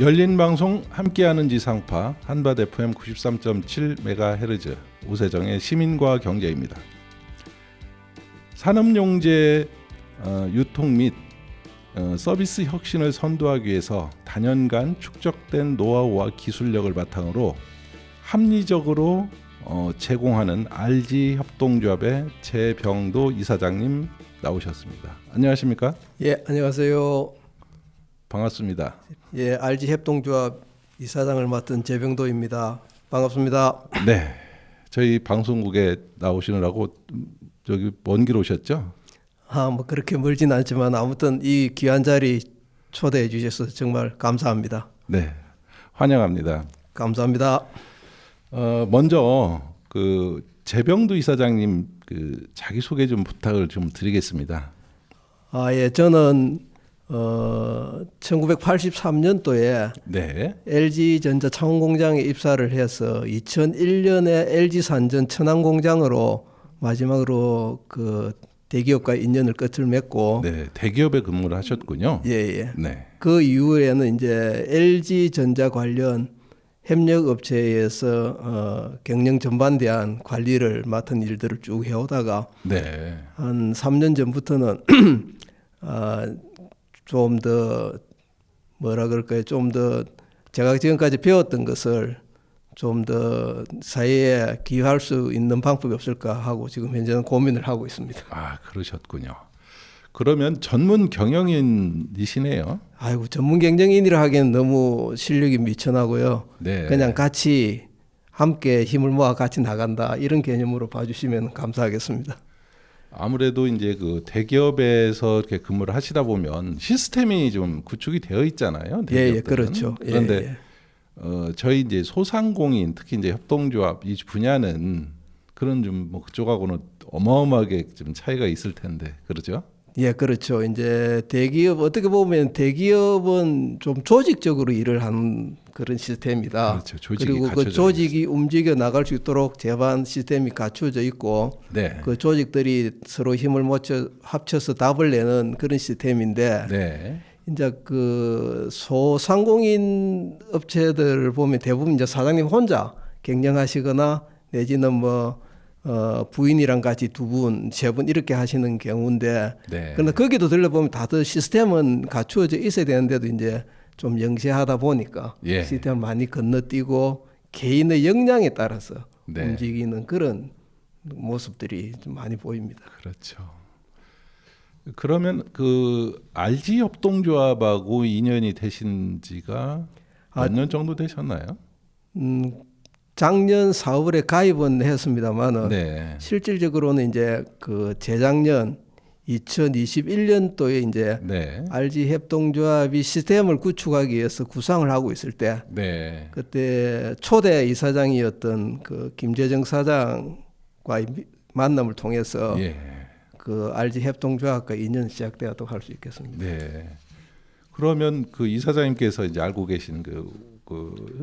열린 방송 함께하는 지상파 한밭 FM 93.7MHz 오세정의 시민과 경제입니다. 산업용재 유통 및 서비스 혁신을 선도하기 위해서 단연간 축적된 노하우와 기술력을 바탕으로 합리적으로 제공하는 RG 협동조합의 재병도 이사장님 나오셨습니다. 안녕하십니까? 예, 안녕하세요. 반갑습니다. 예, RG 협동조합 이사장을 맡은 재병도입니다. 반갑습니다. 네, 저희 방송국에 나오시느라고 저기 먼 길 오셨죠? 뭐 그렇게 멀진 않지만 아무튼 이 귀한 자리 초대해 주셔서 정말 감사합니다. 네, 환영합니다. 감사합니다. 먼저 그 재병도 이사장님 그 자기 소개 좀 부탁을 좀 드리겠습니다. 예, 저는 1983년도에 네, LG전자 창원공장에 입사를 해서 2001년에 LG산전 천안공장으로 마지막으로 그 대기업과 인연을 끝을 맺고, 네, 대기업에 근무를 하셨군요. 예. 네, 그 이후에는 이제 LG전자 관련 협력업체에서 경영 전반대한 관리를 맡은 일들을 쭉 해오다가 네, 한 3년 전부터는 좀 더 뭐라 그럴까요? 좀 더 제가 지금까지 배웠던 것을 좀 더 사회에 기여할 수 있는 방법이 없을까 하고 지금 현재는 고민을 하고 있습니다. 그러셨군요. 그러면 전문 경영인이시네요. 아이고, 전문 경영인이라 하기엔 너무 실력이 미천하고요. 네, 그냥 같이 함께 힘을 모아 같이 나간다 이런 개념으로 봐주시면 감사하겠습니다. 아무래도 이제 그 대기업에서 이렇게 근무를 하시다 보면 시스템이 좀 구축이 되어 있잖아요. 예, 그렇죠. 그런데 저희 이제 소상공인 특히 이제 협동조합 이 분야는 그런 좀 뭐 그쪽하고는 어마어마하게 좀 차이가 있을 텐데 그렇죠? 예, 그렇죠. 이제 대기업 어떻게 보면 대기업은 좀 조직적으로 일을 하는 그런 시스템이다. 그렇죠. 조직이 그리고 그 갖춰져 조직이 움직여 나갈 수 있도록 제반 시스템이 갖춰져 있고, 네, 그 조직들이 서로 힘을 합쳐서 답을 내는 그런 시스템인데, 네, 이제 그 소상공인 업체들을 보면 대부분 이제 사장님 혼자 경영하시거나 내지는 뭐 부인이랑 같이 두 분, 세 분 이렇게 하시는 경우인데, 네. 그런데 거기도 들려보면 다들 시스템은 갖추어져 있어야 되는데도 이제 좀 영세하다 보니까 예. 시스템을 많이 건너뛰고 개인의 역량에 따라서 네. 움직이는 그런 모습들이 좀 많이 보입니다. 그렇죠. 그러면 그 RG 협동조합하고 인연이 되신 지가 몇 년 정도 되셨나요? 작년 4월에 가입은 했습니다만은 네. 실질적으로는 이제 그 재작년 2021년도에 이제 네. RG 협동조합이 시스템을 구축하기 위해서 구상을 하고 있을 때, 네. 그때 초대 이사장이었던 그 김재정 사장과의 만남을 통해서 예. 그 RG 협동조합과 인연이 시작되었다고 할 수 있겠습니다. 네. 그러면 그 이사장님께서 이제 알고 계신 그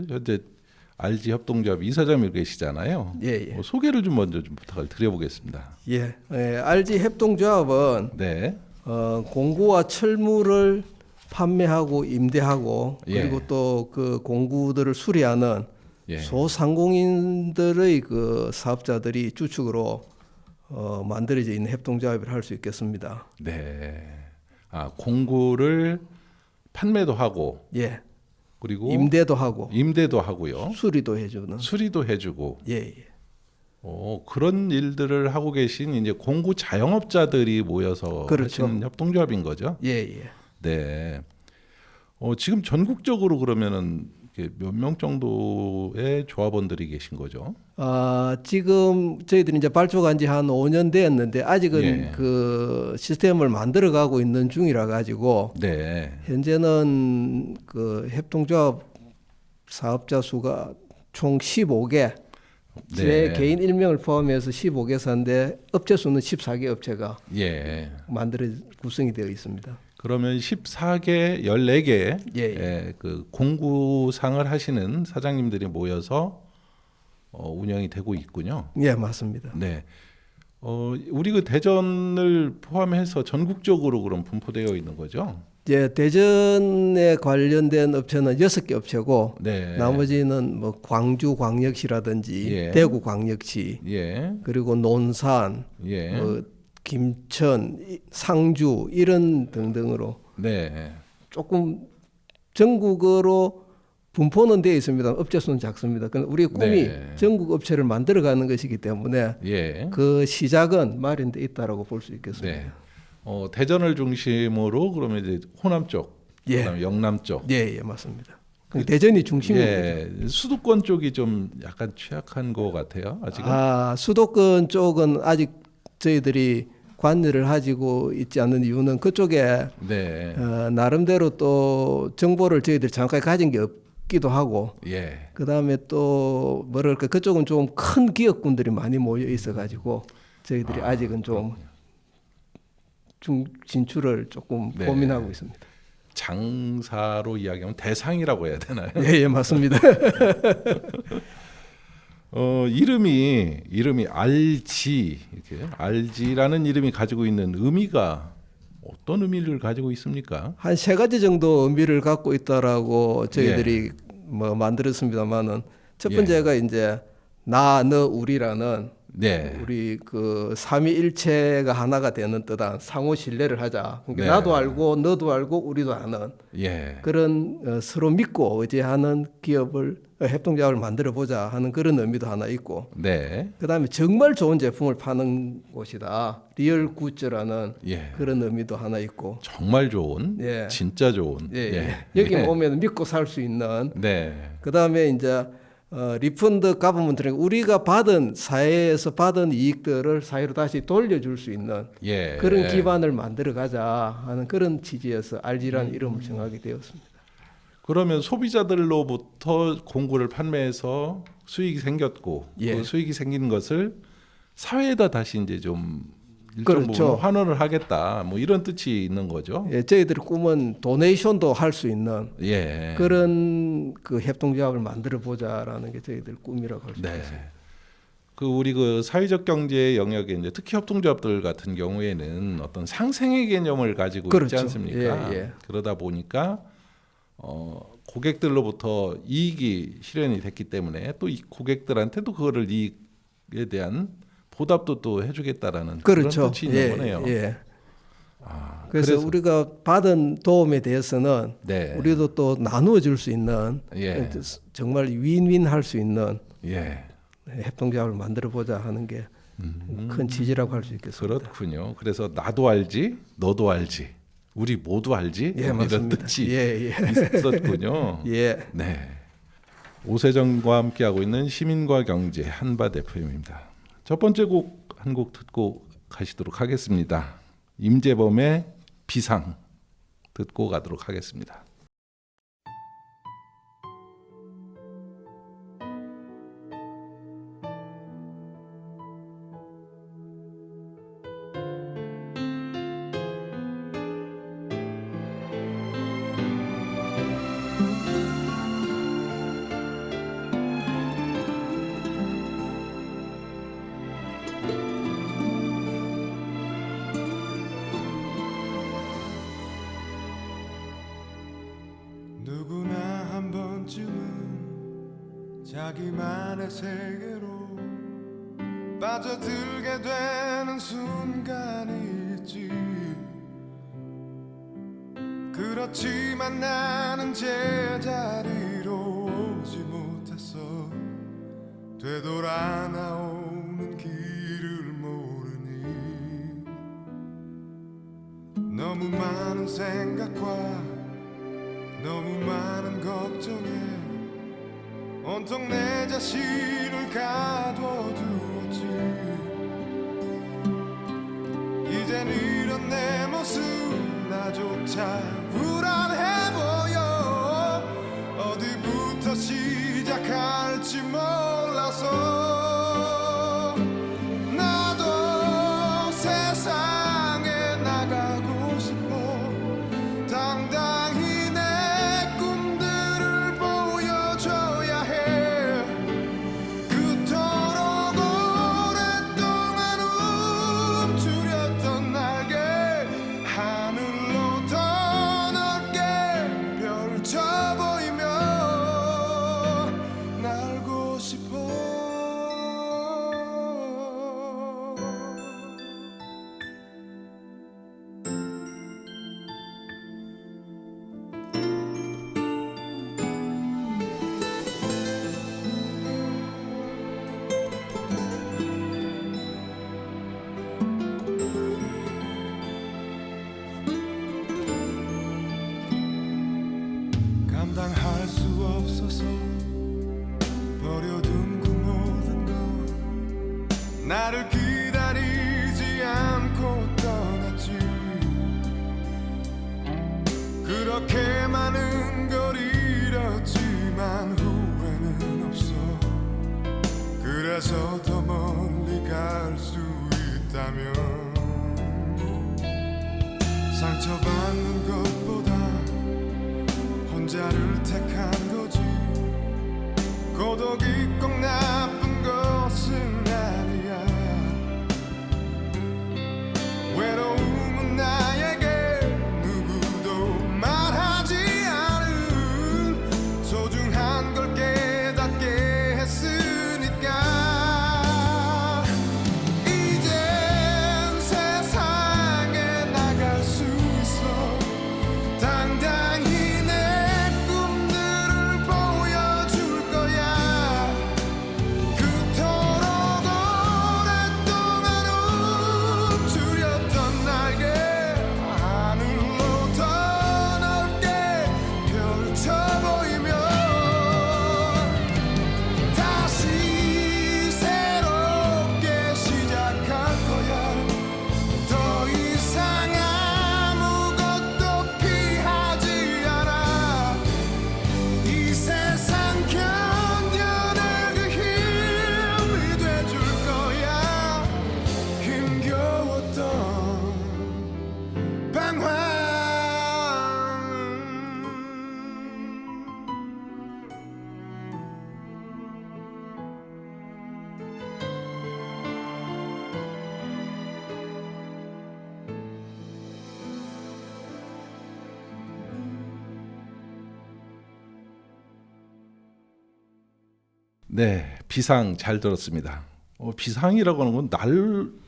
현재 RG 협동조합 이사장이 계시잖아요. 예. 소개를 좀 먼저 좀 부탁을 드려보겠습니다. 예. RG 협동조합은 네. 공구와 철물을 판매하고 임대하고, 예. 그리고 또 그 공구들을 수리하는 예. 소상공인들의 그 사업자들이 주축으로 만들어져 있는 협동조합을 할 수 있겠습니다. 네. 공구를 판매도 하고, 예. 그리고 임대도 하고, 임대도 하고요. 수리도 해주는. 수리도 해주고. 예. 그런 일들을 하고 계신 이제 공구 자영업자들이 모여서 그렇죠. 하시는 협동조합인 거죠. 예. 네. 지금 전국적으로 그러면은 몇 명 정도의 조합원들이 계신 거죠? 지금 저희들이 이제 발족한 지 한 5년 됐는데 아직은 예. 그 시스템을 만들어가고 있는 중이라 가지고 네. 현재는 그 협동조합 사업자 수가 총 15개, 제 개인 일명을 포함해서 15개사인데 업체 수는 14개 업체가 예. 구성이 되어 있습니다. 그러면 14개, 14개 예. 그 공구상을 하시는 사장님들이 모여서 운영이 되고 있군요. 예, 맞습니다. 네. 우리 그 대전을 포함해서 전국적으로 그럼 분포되어 있는 거죠? 이제 대전에 관련된 업체는 6개 업체고 네. 나머지는 뭐 광주광역시라든지 예. 대구광역시 예. 그리고 논산, 예. 뭐 김천, 상주 이런 등등으로 네. 조금 전국으로 분포는 되어 있습니다. 업체 수는 작습니다. 그러나 우리 꿈이 네. 전국 업체를 만들어가는 것이기 때문에 예. 그 시작은 마련돼 있다라고 볼 수 있겠습니다. 네. 대전을 중심으로 그러면 이제 호남 쪽, 예. 그다음에 영남 쪽. 예, 맞습니다. 대전이 중심입니다. 예. 수도권 쪽이 좀 약간 취약한 것 같아요. 아직은. 수도권 쪽은 아직 저희들이 관여를 가지고 있지 않는 이유는 그쪽에 네. 나름대로 또 정보를 저희들이 정확하게 가진 게 없기도 하고 예. 그다음에 또 뭐랄까 그쪽은 좀 큰 기업군들이 많이 모여 있어 가지고 저희들이 아직은 좀 진출을 조금 네. 고민하고 있습니다. 장사로 이야기하면 대상이라고 해야 되나요? 예, 맞습니다. 이름이 알지 이렇게 알지라는 이름이 가지고 있는 의미가 어떤 의미를 가지고 있습니까? 한 3가지 정도 의미를 갖고 있다라고 저희들이 뭐 만들었습니다만은 첫 번째가 이제 나, 너, 우리라는 네. 우리 그 삼위일체가 하나가 되는 뜻한 상호 신뢰를 하자. 그러니까 네. 나도 알고 너도 알고 우리도 아는 예. 그런 서로 믿고 의지하는 기업을 협동조합을 만들어 보자 하는 그런 의미도 하나 있고 네. 그다음에 정말 좋은 제품을 파는 곳이다. 리얼 굿즈라는 예. 그런 의미도 하나 있고 정말 좋은, 예. 진짜 좋은. 여기 오면 믿고 살 수 있는 네. 그다음에 이제 리펀드 가버먼트 우리가 받은 사회에서 받은 이익들을 사회로 다시 돌려줄 수 있는 예. 그런 기반을 만들어 가자 하는 그런 취지에서 RG라는 이름을 정하게 되었습니다. 그러면 소비자들로부터 공구를 판매해서 수익이 생겼고 예. 그 수익이 생긴 것을 사회에다 다시 이제 좀 일정 그렇죠. 부분 환원을 하겠다. 뭐 이런 뜻이 있는 거죠. 예, 저희들의 꿈은 도네이션도 할 수 있는 예. 그런 그 협동조합을 만들어 보자라는 게 저희들 꿈이라고 할 수 네. 있습니다. 우리 그 사회적 경제 영역에 이제 특히 협동조합들 같은 경우에는 어떤 상생의 개념을 가지고 그렇죠. 있지 않습니까? 예, 예. 그러다 보니까 고객들로부터 이익이 실현이 됐기 때문에 또 이 고객들한테도 그거를 이익에 대한 보답도 또 해주겠다라는 그렇죠. 그런 뜻이 있는 거네요. 예. 그래서 우리가 받은 도움에 대해서는 네. 우리도 또 나누어 줄 수 있는 예. 정말 윈윈 할 수 있는 예. 협동조합을 만들어 보자 하는 게 큰 취지라고 할 수 있겠습니다. 그렇군요. 그래서 나도 알지, 너도 알지, 우리 모두 알지 예, 이런 맞습니다. 뜻이 예, 있었군요. 예. 네. 오세정과 함께하고 있는 시민과 경제 한밭 FM입니다. 첫 번째 곡 한 곡 듣고 가시도록 하겠습니다. 임재범의 비상 듣고 가도록 하겠습니다. 누구나 한 번쯤은 자기만의 세계로 빠져들게 되는 순간이 있지. 그렇지만 나는 제자리로 오지 못했어. 되돌아 나오는 길을 모르니 너무 많은 생각과 너무 많은 걱정에 온통 내 자신을 가둬두었지. 이젠 이런 내 모습 나조차 불안해 보여. 어디부터 시작할지 몰라서 나도 세상에 나가고 싶어. 당당히 하늘로 떠나 버려둔 그 모든 것 나를 기다리지 않고 떠났지. 그렇게 많은 걸 잃었지만 후회는 없어. 그래서 더 멀리 갈 수 있다면 상처받는 것보다 혼자를 택한 거지. 고독이 꼭 나쁜 것은 아니야. 외로움은 나에게 누구도 말하지 않은 소중한 걸 깨닫게 했으니까. 이젠 세상에 나갈 수 있어. 당당히 내 꿈들을 보여줄 거야. 그토록 오랫동안 움츠렸던 날개 하늘로 더 넓게 펼쳐 보이면 다시 새롭게 시작할 거야. 더 이상 아무것도 피하지 않아. 이 세상 견뎌낼 그 힘이 돼줄 거야. 힘겨웠던 방황. 네, 비상 잘 들었습니다. 비상이라고 하는 건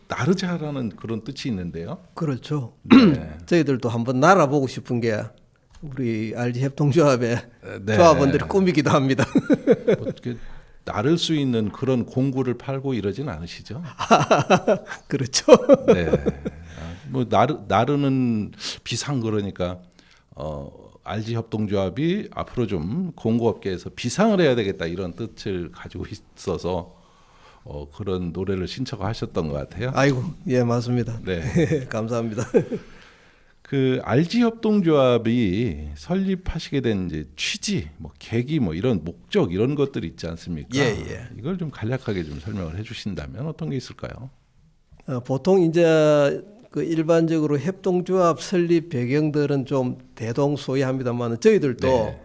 나르자라는 그런 뜻이 있는데요. 그렇죠. 네. 저희들도 한번 날아보고 싶은 게 우리 RG 협동조합의 네. 조합원들이 꿈이기도 합니다. 뭐 어떻게 나를 수 있는 그런 공구를 팔고 이러진 않으시죠? 그렇죠. 네. 뭐 나르는 비상 그러니까 RG 협동조합이 앞으로 좀 공구업계에서 비상을 해야 되겠다 이런 뜻을 가지고 있어서 그런 노래를 신청하셨던 것 같아요. 아이고, 예, 맞습니다. 네. 감사합니다. 그 RG 협동조합이 설립하시게 된 이제 취지, 뭐 계기, 뭐 이런 목적 이런 것들이 있지 않습니까? 예. 이걸 좀 간략하게 좀 설명을 해주신다면 어떤 게 있을까요? 보통 이제 그 일반적으로 협동조합 설립 배경들은 좀 대동소이합니다만 저희들도 네.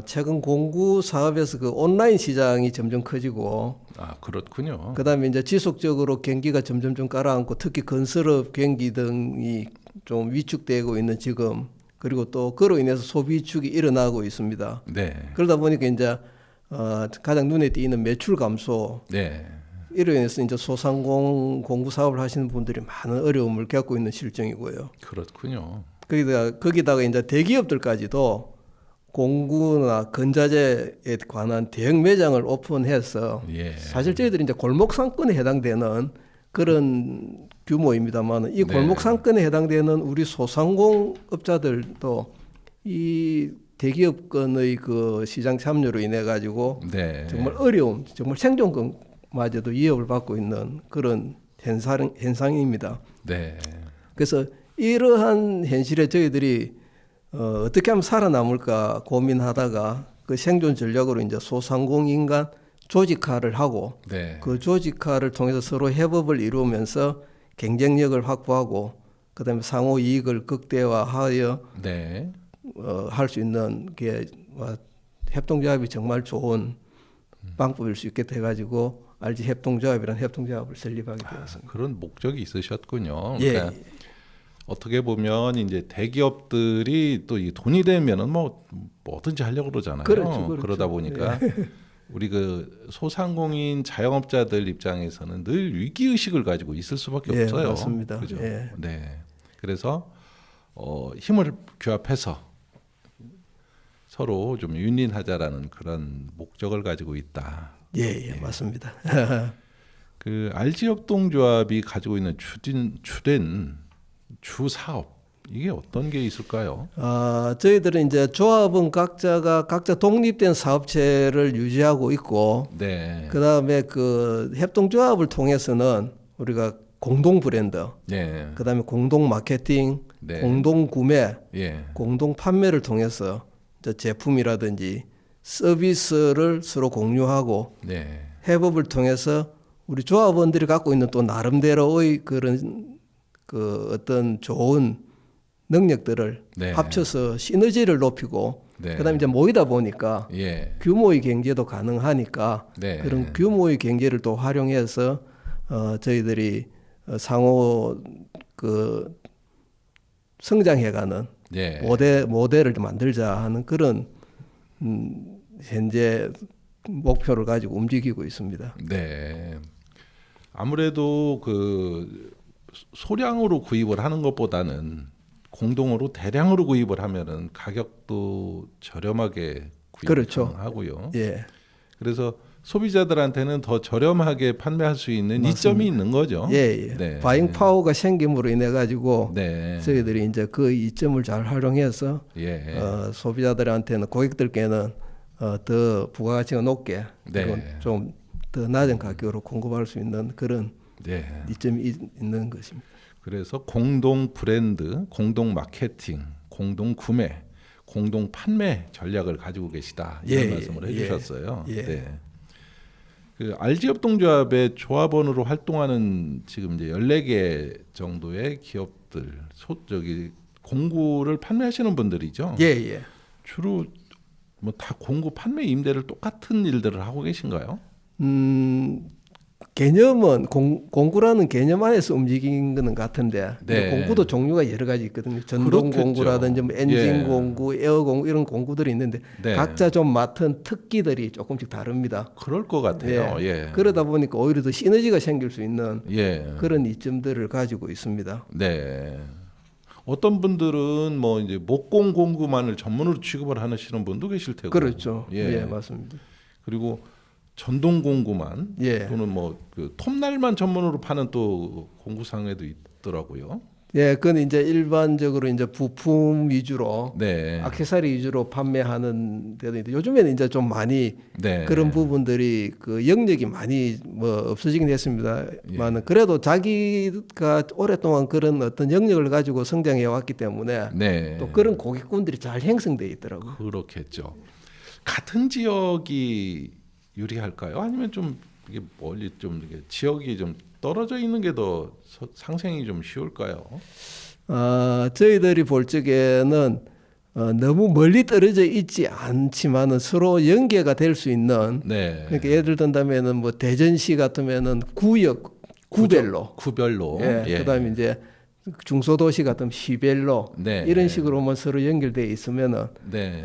최근 공구 사업에서 그 온라인 시장이 점점 커지고 아 그렇군요. 그다음에 이제 지속적으로 경기가 점점 좀 가라앉고 특히 건설업 경기 등이 좀 위축되고 있는 지금 그리고 또 그로 인해서 소비 위축이 일어나고 있습니다. 네. 그러다 보니까 이제 가장 눈에 띄는 매출 감소 네. 이로 인해서 이제 소상공 공구 사업을 하시는 분들이 많은 어려움을 겪고 있는 실정이고요. 그렇군요. 거기다가 이제 대기업들까지도 공구나 건자재에 관한 대형 매장을 오픈해서 예. 사실 저희들이 이제 골목 상권에 해당되는 그런 규모입니다만 이 골목 네. 상권에 해당되는 우리 소상공업자들도 이 대기업권의 그 시장 참여로 인해 가지고 네. 정말 어려움, 정말 생존권마저도 위협을 받고 있는 그런 현상입니다. 네. 그래서 이러한 현실에 저희들이 어떻게 하면 살아남을까 고민하다가 그 생존 전략으로 이제 소상공인간 조직화를 하고 네. 그 조직화를 통해서 서로 협업을 이루면서 경쟁력을 확보하고 그다음에 상호 이익을 극대화하여 네. 할 수 있는 게 협동조합이 정말 좋은 방법일 수 있게 돼가지고 RG 협동조합이라는 협동조합을 설립하게 되었습니다. 그런 목적이 있으셨군요. 예. 그러니까 어떻게 보면 이제 대기업들이 또 이 돈이 되면은 뭐 뭐든지 하려고 그러잖아요. 그렇죠. 그러다 보니까 우리 그 소상공인 자영업자들 입장에서는 늘 위기 의식을 가지고 있을 수밖에 예, 없어요. 맞습니다. 그죠? 예. 네. 그래서 힘을 규합해서 서로 좀 윈윈하자라는 그런 목적을 가지고 있다. 예, 맞습니다. 그 RG 협동조합이 가지고 있는 주된 주 사업 이게 어떤 게 있을까요? 저희들은 이제 조합은 각자 독립된 사업체를 유지하고 있고, 네. 그다음에 그 협동조합을 통해서는 우리가 공동 브랜드, 네. 그다음에 공동 마케팅, 네. 공동 구매, 예. 공동 판매를 통해서 이제 제품이라든지 서비스를 서로 공유하고 네. 협업을 통해서 우리 조합원들이 갖고 있는 또 나름대로의 그런 그 어떤 좋은 능력들을 네. 합쳐서 시너지를 높이고 네. 그다음에 이제 모이다 보니까 예. 규모의 경제도 가능하니까 네. 그런 규모의 경제를 또 활용해서 저희들이 상호 그 성장해가는 예. 모델을 만들자 하는 그런 현재 목표를 가지고 움직이고 있습니다. 네. 아무래도 그 소량으로 구입을 하는 것보다는 공동으로 대량으로 구입을 하면은 가격도 저렴하게 구입 그렇죠. 가능하고요. 예. 그래서 소비자들한테는 더 저렴하게 판매할 수 있는 맞습니다. 이점이 있는 거죠. 예. 네. 바잉 파워가 생김으로 인해 가지고 네. 저희들이 이제 그 이점을 잘 활용해서 예. 소비자들한테는 고객들께는 더 부가가치가 높게 네. 그리고 좀 더 낮은 가격으로 공급할 수 있는 그런 네. 이점이 있는 것입니다. 그래서 공동 브랜드, 공동 마케팅, 공동 구매, 공동 판매 전략을 가지고 계시다 이런 예, 말씀을 해주셨어요. 예. 네. 그 RG협동조합의 조합원으로 활동하는 지금 이제 14개 정도의 기업들, 공구를 판매하시는 분들이죠. 예. 주로 뭐 다 공구 판매 임대를 똑같은 일들을 하고 계신가요? 개념은 공구라는 개념 안에서 움직이는 거는 같은데 네. 공구도 종류가 여러 가지 있거든요. 전동 그렇겠죠. 공구라든지 뭐 엔진 예. 공구, 에어 공구 이런 공구들이 있는데 네. 각자 좀 맡은 특기들이 조금씩 다릅니다. 그럴 것 같아요. 예. 그러다 보니까 오히려 더 시너지가 생길 수 있는 예. 그런 이점들을 가지고 있습니다. 네. 어떤 분들은 뭐 이제 목공 공구만을 전문으로 취급을 하시는 분도 계실 테고. 그렇죠. 예. 예, 맞습니다. 그리고 전동 공구만 예. 또는 뭐 그 톱날만 전문으로 파는 또 공구상에도 있더라고요. 예, 그건 이제 일반적으로 이제 부품 위주로 네. 액세서리 위주로 판매하는 데도 있는데 요즘에는 이제 좀 많이 네. 그런 부분들이 그 영역이 많이 뭐 없어지긴 했습니다만은 예. 그래도 자기가 오랫동안 그런 어떤 영역을 가지고 성장해 왔기 때문에 네. 또 그런 고객군들이 잘 형성돼 있더라고요. 그렇겠죠. 같은 지역이 유리할까요? 아니면 좀 이게 멀리 좀 이게 지역이 좀 떨어져 있는 게 더 상생이 좀 쉬울까요? 저희들이 볼 적에는 너무 멀리 떨어져 있지 않지만은 서로 연계가 될 수 있는 네. 그러니까 예를 든다면은 뭐 대전시 같으면은 구별로 구별로. 예, 예. 그다음에 이제 중소도시 같은 시별로 네. 이런 식으로만 서로 연결돼 있으면은 네.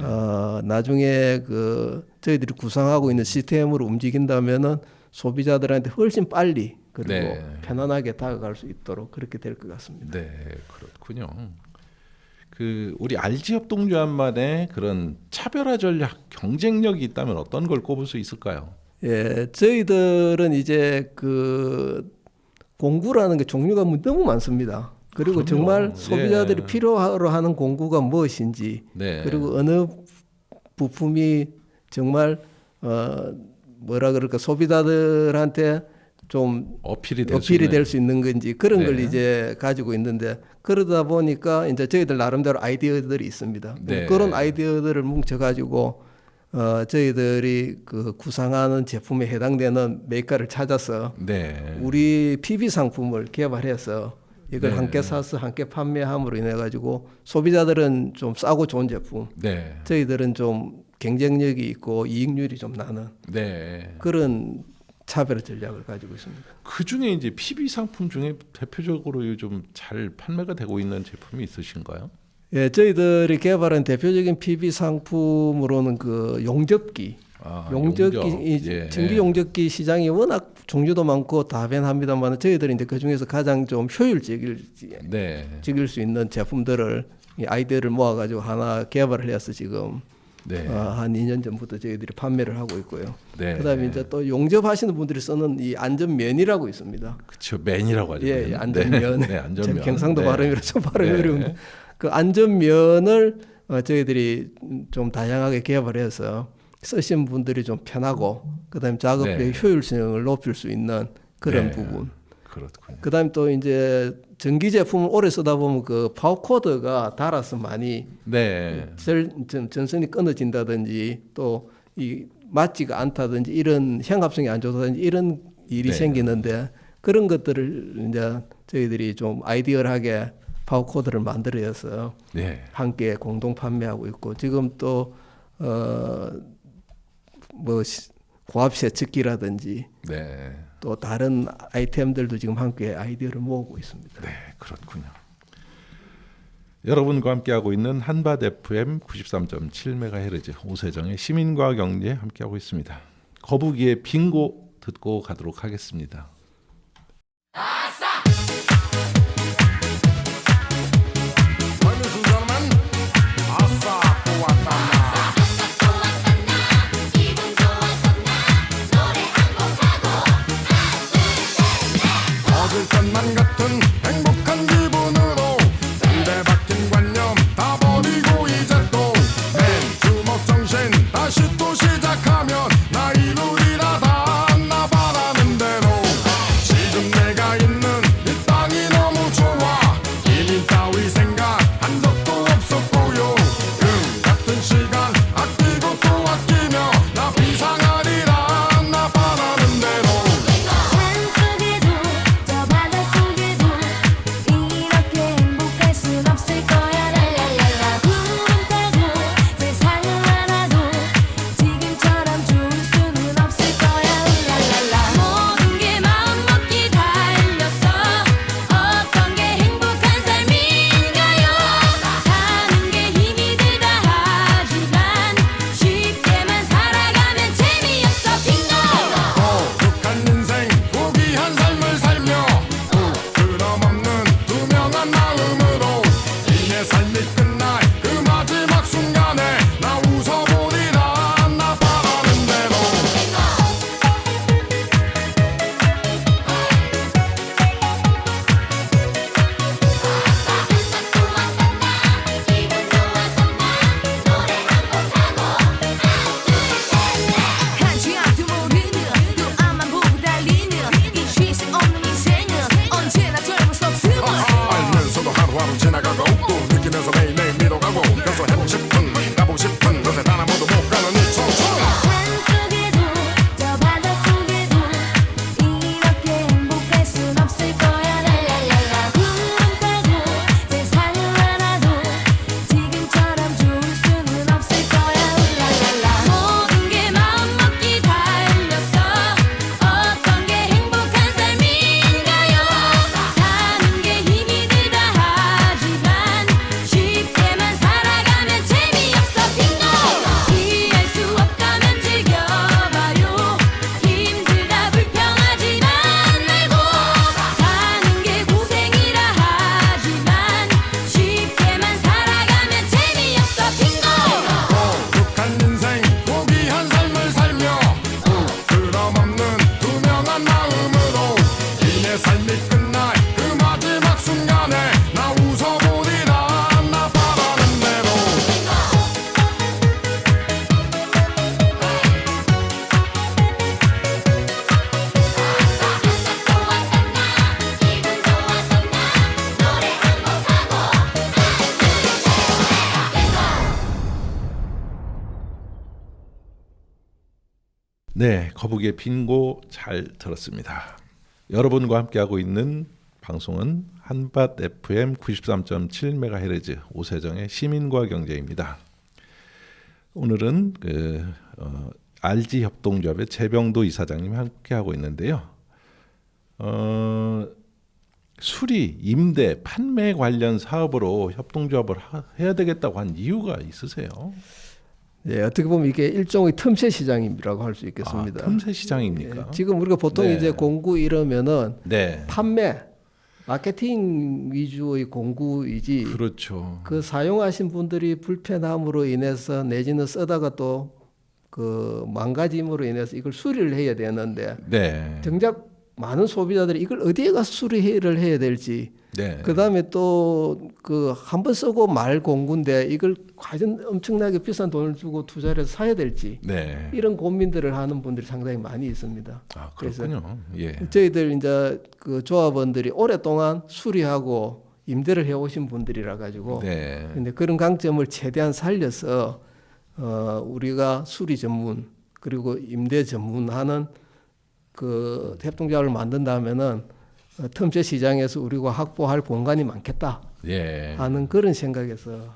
나중에 그 저희들이 구상하고 있는 시스템으로 움직인다면은 소비자들한테 훨씬 빨리 그리고 네. 편안하게 다가갈 수 있도록 그렇게 될 것 같습니다. 네, 그렇군요. 그 우리 RG협동조합만의 그런 차별화 전략, 경쟁력이 있다면 어떤 걸 꼽을 수 있을까요? 예, 저희들은 이제 그 공구라는 게 종류가 너무 많습니다. 그리고 그럼요. 정말 소비자들이 예. 필요로 하는 공구가 무엇인지 네. 그리고 어느 부품이 정말 뭐라 그럴까 소비자들한테 좀 어필이 될 수 있는 건지 그런 네. 걸 이제 가지고 있는데 그러다 보니까 이제 저희들 나름대로 아이디어들이 있습니다. 네. 그런 아이디어들을 뭉쳐 가지고 저희들이 그 구상하는 제품에 해당되는 매가를 찾아서 네. 우리 PB 상품을 개발해서 이걸 네. 함께 사서 함께 판매함으로 인해 가지고 소비자들은 좀 싸고 좋은 제품, 네. 저희들은 좀 경쟁력이 있고 이익률이 좀 나는 네. 그런 차별 전략을 가지고 있습니다. 그 중에 이제 PB 상품 중에 대표적으로 요즘 잘 판매가 되고 있는 제품이 있으신가요? 예, 저희들이 개발한 대표적인 PB 상품으로는 그 용접기, 용접기, 예. 전기 용접기 시장이 워낙 종류도 많고 다변합니다만 저희들이 이제 그 중에서 가장 좀 효율적일 네. 수 있는 제품들을 이 아이디어를 모아가지고 하나 개발을 해서 지금 네. 한 2년 전부터 저희들이 판매를 하고 있고요. 네. 그다음에 이제 또 용접하시는 분들이 쓰는 이 안전면이라고 있습니다. 그렇죠. 맨이라고 하죠. 예, 맨. 안전면. 네, 안전면. 경상도 네. 발음이라 좀 발음이 네. 어려운데 그 안전면을 저희들이 좀 다양하게 개발해서 쓰신 분들이 좀 편하고 그다음에 작업의 네. 효율성을 높일 수 있는 그런 네. 부분. 그렇군요. 그다음에 또 이제 전기 제품을 오래 쓰다 보면 그 파워 코드가 닳아서 많이 네. 전선이 끊어진다든지 또 이 맞지가 않다든지 이런 형합성이 안 좋다든지 이런 일이 네. 생기는데 그런 것들을 이제 저희들이 좀 아이디얼하게 파워 코드를 만들어서 네. 함께 공동 판매하고 있고 지금 또 뭐 고압 세척기라든지 네. 또 다른 아이템들도 지금 함께 아이디어를 모으고 있습니다. 네, 그렇군요. 여러분과 함께하고 있는 한밭 FM 93.7MHz 오세정의 시민과 경제 함께하고 있습니다. 거북이의 빙고 듣고 가도록 하겠습니다. Ladies and gentlemen, 아싸 또 왔다. 얻을 것만 같은 행복한 기분으로 입에 박힌 관념 다 버리고 이제 또 맨주먹 정신 다시 또 시작하면 나 이루리라 다 나 바라는 대로 지금 내가 있는 이 땅이 너무 좋아 이민 따위 생각한 적도 없었고요 같은 시간 아끼고 또 아끼며 나 비상하리라 나 바라는 대로 산속에도 저 바닷속에도 이렇게 행복할 순 없을 거야 랄랄랄라 구름 타고 세상을 알아도 지금처럼 좋을 수는 없을 거야 랄랄랄라 모든 게 마음먹기 달렸어 어떤 게 행복한 삶인가요 사는 게 힘이 들다 하지만 쉽게만 살아가면 재미없어 빙고 거룩한 인생 고귀한 삶을 살며 부끄럼 없는 투명한 마음으로 이내 삶이 끝날 그 마지막 순간에 나 웃어보리라 나 바라는 대로 한치 앞도 모르는 또 앞만 보고 달리는 이 쉴새 없는 인생은 언제나 젊을 수 없음을 알면서도 하루하루 지나가고 또 느끼면서 매일매일 미뤄가고 그래서 해보고 싶은 가보고 싶은 곳에 단 아무도 못 가는 이 청춘 산속에도 저 바닷속에도 이렇게 행복할 순 없을 거야 랄랄랄라 구름 타고 세상을 알아도 지금처럼 좋을 수는 없을 거야 랄랄랄라 모든 게 마음먹기 달렸어 어떤 게 행복한 삶인가요 사는 게 힘이 들다 하지만 쉽게만 살아가면 재미없어 빙고 이해할 수 없다면 즐겨봐요 힘들다 불평하지만 말고 사는 게 고생이라 하지만 쉽게만 살아가면 재미없어 빙고 거룩한 인생 고귀한 삶을 살며 부끄럼 없는 투명한 마음으로 이내 삶이 끝날 그 마지막 순간에 나 웃어보리라 나 바라는 대로 네, 거북이의 빙고 잘 들었습니다. 여러분과 함께하고 있는 방송은 한밭 FM 93.7MHz 오세정의 시민과 경제입니다. 오늘은 RG 협동조합의 재병도 이사장님이 함께하고 있는데요. 수리, 임대, 판매 관련 사업으로 협동조합을 해야 되겠다고 한 이유가 있으세요? 예, 어떻게 보면 이게 일종의 틈새 시장이라고 할 수 있겠습니다. 틈새 시장입니까? 예, 지금 우리가 보통 네. 이제 공구 이러면은 네, 판매, 마케팅 위주의 공구이지 그렇죠. 그 사용하신 분들이 불편함으로 인해서 내지는 쓰다가 또 그 망가짐으로 인해서 이걸 수리를 해야 되는데 네, 정작 많은 소비자들이 이걸 어디에 가서 수리를 해야 될지 네. 그다음에 또 그 한 번 쓰고 말 공구인데 이걸 과연 엄청나게 비싼 돈을 주고 투자를 해서 사야 될지 네. 이런 고민들을 하는 분들이 상당히 많이 있습니다. 아, 그렇군요. 예. 저희들 이제 그 조합원들이 오랫동안 수리하고 임대를 해오신 분들이라 가지고 네. 근데 그런 강점을 최대한 살려서 우리가 수리 전문 그리고 임대 전문하는 그 협동조합을 만든다면은 틈새 시장에서 우리가 확보할 공간이 많겠다 예. 하는 그런 생각에서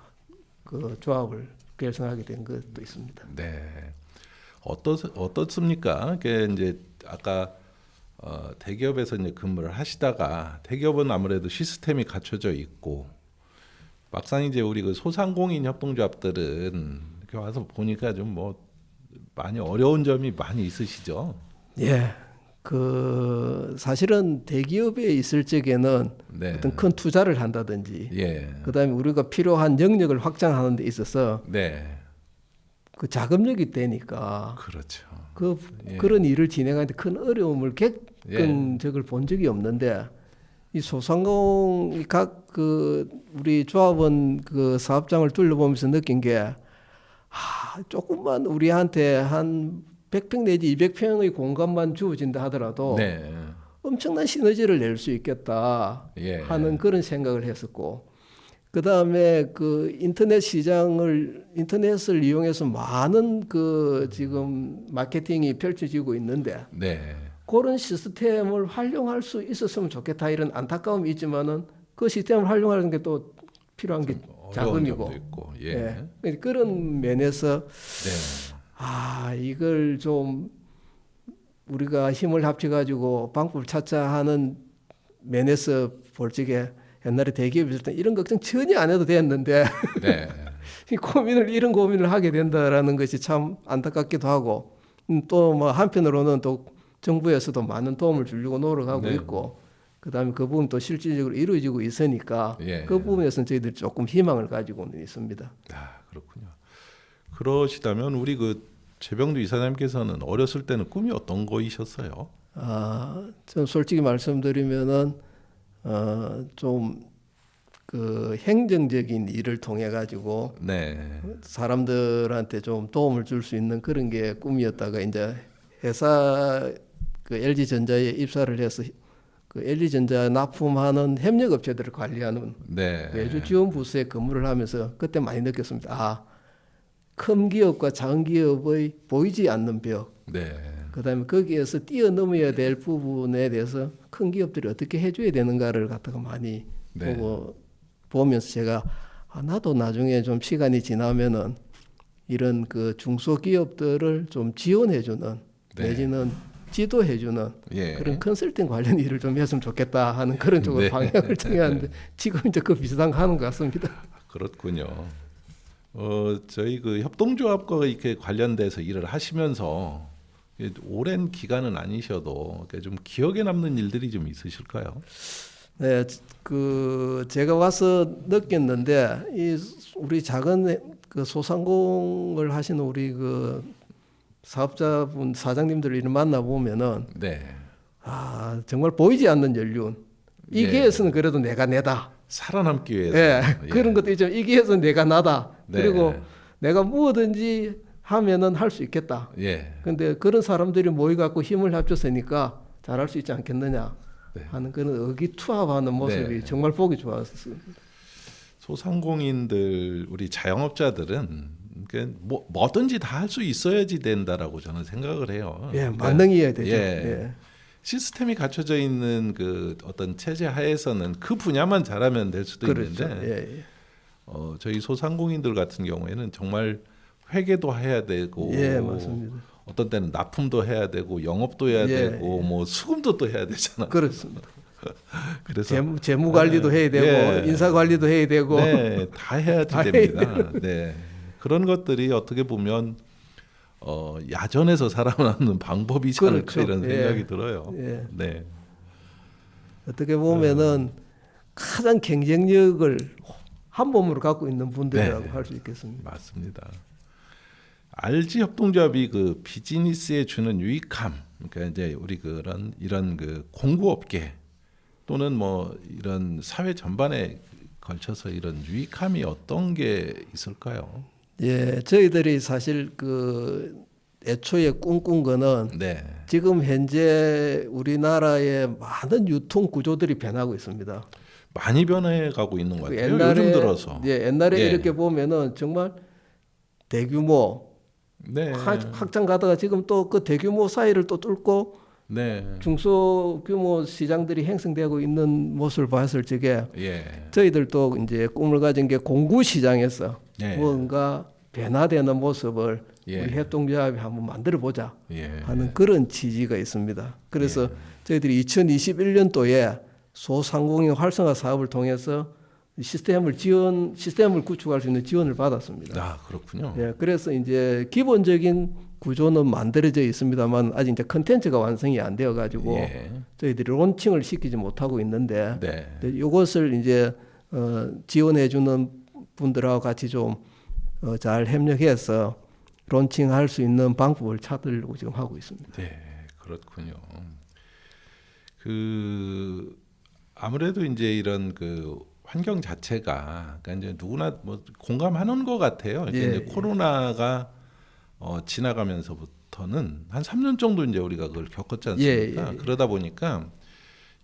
그 조합을 결성하게 된 것도 있습니다. 네. 어떻습니까? 그게 이제 아까 대기업에서 이제 근무를 하시다가 대기업은 아무래도 시스템이 갖춰져 있고 막상 이제 우리 그 소상공인 협동조합들은 이렇게 와서 보니까 좀 뭐 많이 어려운 점이 많이 있으시죠? 예. 그 사실은 대기업에 있을 적에는 네. 어떤 큰 투자를 한다든지 예. 그다음에 우리가 필요한 영역을 확장하는 데 있어서 네. 그 자금력이 되니까 그렇죠. 그런 일을 진행하는데 큰 어려움을 겪은 적을 본 적이 없는데 이 소상공인 각 그 우리 조합원 그 사업장을 둘러보면서 느낀 게 조금만 우리한테 한 100평 내지 200평의 공간만 주어진다 하더라도 네. 엄청난 시너지를 낼 수 있겠다 예. 하는 그런 생각을 했었고 그 다음에 그 인터넷을 이용해서 많은 그 지금 마케팅이 펼쳐지고 있는데 네. 그런 시스템을 활용할 수 있었으면 좋겠다 이런 안타까움이 있지만은 그 시스템을 활용하는 게 또 필요한 게 어려운 자금이고 점도 있고. 예. 그런 면에서 네. 이걸 좀 우리가 힘을 합쳐가지고 방법을 찾자 하는 면에서 볼 적에 옛날에 대기업에 있을 때 이런 걱정 전혀 안 해도 됐는데 네. 이런 고민을 하게 된다라는 것이 참 안타깝기도 하고 또 뭐 한편으로는 또 정부에서도 많은 도움을 주려고 노력하고 네. 있고 그다음에 그 부분 또 실질적으로 이루어지고 있으니까 예. 그 부분에서는 저희들이 조금 희망을 가지고는 있습니다. 아, 그렇군요. 그러시다면 우리 그 최병두 이사장님께서는 어렸을 때는 꿈이 어떤 거이셨어요? 전 솔직히 말씀드리면은 좀 그 행정적인 일을 통해 가지고 네. 사람들한테 좀 도움을 줄 수 있는 그런 게 꿈이었다가 이제 회사 그 LG전자에 입사를 해서 그 LG전자 납품하는 협력업체들을 관리하는 네. 외주 지원 부서에 근무를 하면서 그때 많이 느꼈습니다. 큰 기업과 작은 기업의 보이지 않는 벽, 네. 그다음에 거기에서 뛰어넘어야 될 부분에 대해서 큰 기업들이 어떻게 해줘야 되는가를 갖다가 많이 네. 보면서 제가 나도 나중에 좀 시간이 지나면은 이런 그 중소기업들을 좀 지원해주는 네. 내지는 지도해주는 예. 그런 컨설팅 관련 일을 좀 했으면 좋겠다 하는 그런 쪽으로 네. 방향을 정해왔는데 지금 이제 그 비슷한 거 하는 것 같습니다. 그렇군요. 저희 그 협동조합과 이렇게 관련돼서 일을 하시면서 오랜 기간은 아니셔도 좀 기억에 남는 일들이 좀 있으실까요? 네, 그 제가 와서 느꼈는데 이 우리 작은 그 소상공을 하시는 우리 그 사업자분 사장님들을 만나 보면은 네. 정말 보이지 않는 연륜. 이 예. 기회에서는 그래도 내가 내다. 살아남기 위해서. 예, 예. 그런 것도 있죠. 이 기회에서는 내가 나다. 네. 그리고 내가 무엇든지 하면은 할 수 있겠다. 예. 근데 그런 사람들이 모여갖고 힘을 합쳤으니까 잘할 수 있지 않겠느냐 네. 하는 그런 의기투합하는 모습이 네. 정말 보기 좋았어요. 소상공인들 우리 자영업자들은 뭐든지 다 할 수 있어야지 된다라고 저는 생각을 해요. 예, 만능이어야 되죠. 예. 예. 시스템이 갖춰져 있는 그 어떤 체제 하에서는 그 분야만 잘하면 될 수도 그렇죠. 있는데 예, 예. 저희 소상공인들 같은 경우에는 정말 회계도 해야 되고 예, 맞습니다. 어떤 때는 납품도 해야 되고 영업도 해야 예, 되고 뭐 수금도 또 해야 되잖아요. 그렇습니다. 그래서 재무 관리도 해야 되고 예. 인사 관리도 해야 되고 네, 다 해야지 다 해야 됩니다. 네. 그런 것들이 어떻게 보면 야전에서 살아남는 방법이지 않을까 그렇죠. 이런 예. 생각이 들어요. 예. 네. 어떻게 보면은 가장 경쟁력을 한 몸으로 갖고 있는 분들이라고 네. 할 수 있겠습니다. 맞습니다. RG 협동조합이 그 비즈니스에 주는 유익함, 그러니까 이제 우리 그런 이런 그 공구업계 또는 뭐 이런 사회 전반에 걸쳐서 이런 유익함이 어떤 게 있을까요? 예, 저희들이 사실 그 애초에 꿈꾼 거는 네, 지금 현재 우리나라의 많은 유통 구조들이 변하고 있습니다. 많이 변해가고 있는 것 그 같아요. 요즘 들어서. 옛날에 예. 이렇게 보면은 정말 대규모 네, 확장 가다가 지금 또 그 대규모 사이를 또 뚫고 네, 중소규모 시장들이 형성되고 있는 모습을 봤을 적에 예, 저희들도 이제 꿈을 가진 게 공구 시장에서 예. 뭔가 변화되는 모습을 예. 우리 협동조합이 한번 만들어 보자 예. 하는 그런 취지가 있습니다. 그래서 저희들이 2021년도에 소상공인 활성화 사업을 통해서 시스템을 구축할 수 있는 지원을 받았습니다. 아 그렇군요. 예, 그래서 이제 기본적인 구조는 만들어져 있습니다만 아직 이제 컨텐츠가 완성이 안 되어 가지고 예. 저희들이 론칭을 시키지 못하고 있는데 네, 이것을 이제 지원해 주는 분들하고 같이 좀 잘 협력해서 론칭할 수 있는 방법을 찾으려고 지금 하고 있습니다. 네, 그렇군요. 그 아무래도 이제 이런 그 환경 자체가 그러니까 이제 누구나 뭐 공감하는 것 같아요. 그러니까 예, 이제 코로나가 지나가면서부터는 한 3년 정도 이제 우리가 그걸 겪었지 않습니까? 예. 그러다 보니까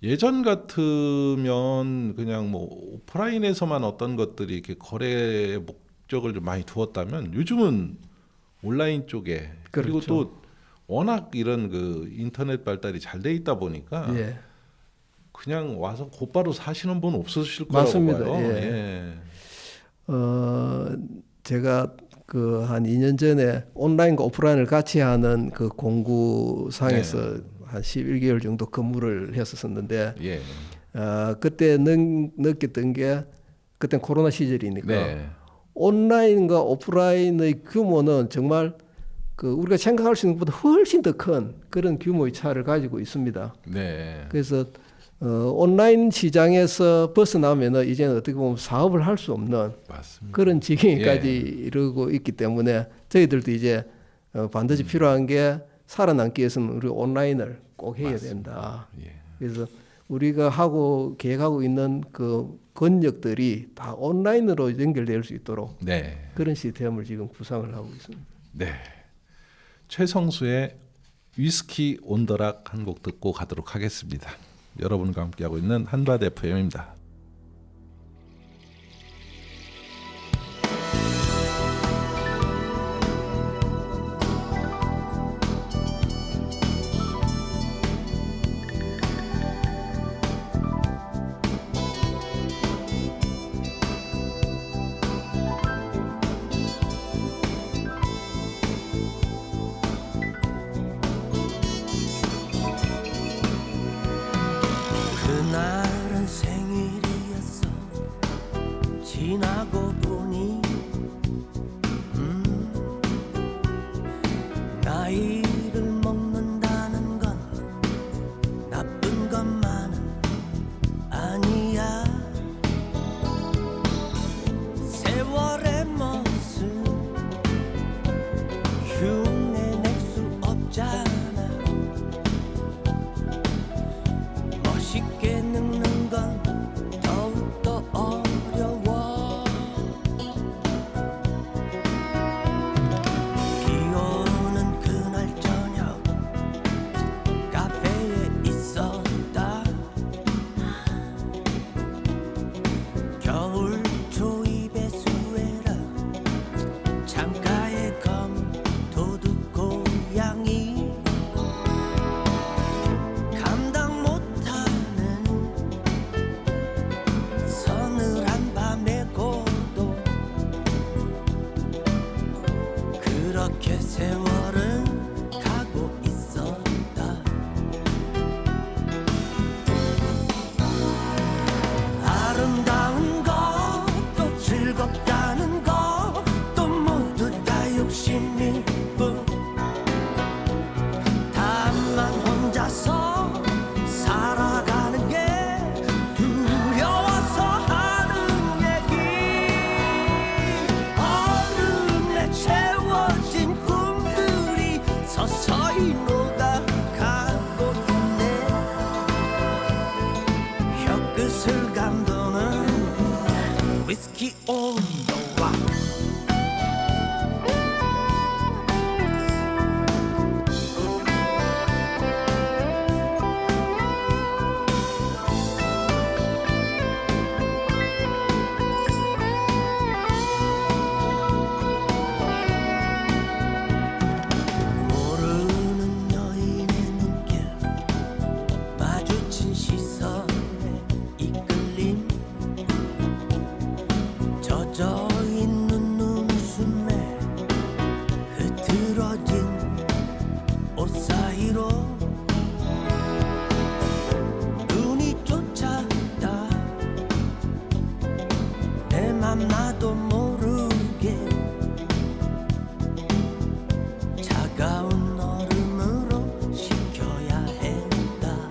예전 같으면 그냥 뭐 오프라인에서만 어떤 것들이 이렇게 거래 목적을 좀 많이 두었다면 요즘은 온라인 쪽에 그리고 그렇죠. 또 워낙 이런 그 인터넷 발달이 잘 돼 있다 보니까 예. 그냥 와서 곧바로 사시는 분 없으실 거라고 맞습니다. 봐요. 예. 제가 그 한 2년 전에 온라인과 오프라인을 같이 하는 그 공구상에서 한 11개월 정도 근무를 했었는데 예. 그때 느꼈던 게 그때 코로나 시절이니까 네. 온라인과 오프라인의 규모는 정말 그 우리가 생각할 수 있는 것보다 훨씬 더 큰 그런 규모의 차를 가지고 있습니다. 네. 그래서 온라인 시장에서 벗어나면은 이제는 어떻게 보면 사업을 할 수 없는 맞습니다. 그런 지경까지 예. 이르고 있기 때문에 저희들도 이제 반드시 필요한 게 살아남기 위해서는 우리 온라인을 꼭 해야 된다. 예. 그래서 우리가 계획하고 있는 그 권역들이 다 온라인으로 연결될 수 있도록 네. 그런 시스템을 지금 구상을 하고 있습니다. 네. 최성수의 위스키 온더락 한 곡 듣고 가도록 하겠습니다. 여러분과 함께하고 있는 한밭 FM입니다. 그날은 생일이었어. 지나고 보니 나이를 먹는다는 건 나쁜 것만은 아니야. 세월의 모습 흉내낼 수 없잖아. 멋있게 늙는 건 더욱더 어려워. on the rock. 모르는 여인의 눈길 마주친 시선에 이끌림 젖어있는 눈웃음에 흐트러진 옷 사이로 눈이 쫓아다 내 맘 나도 모르게 차가운 얼음으로 식혀야 했다.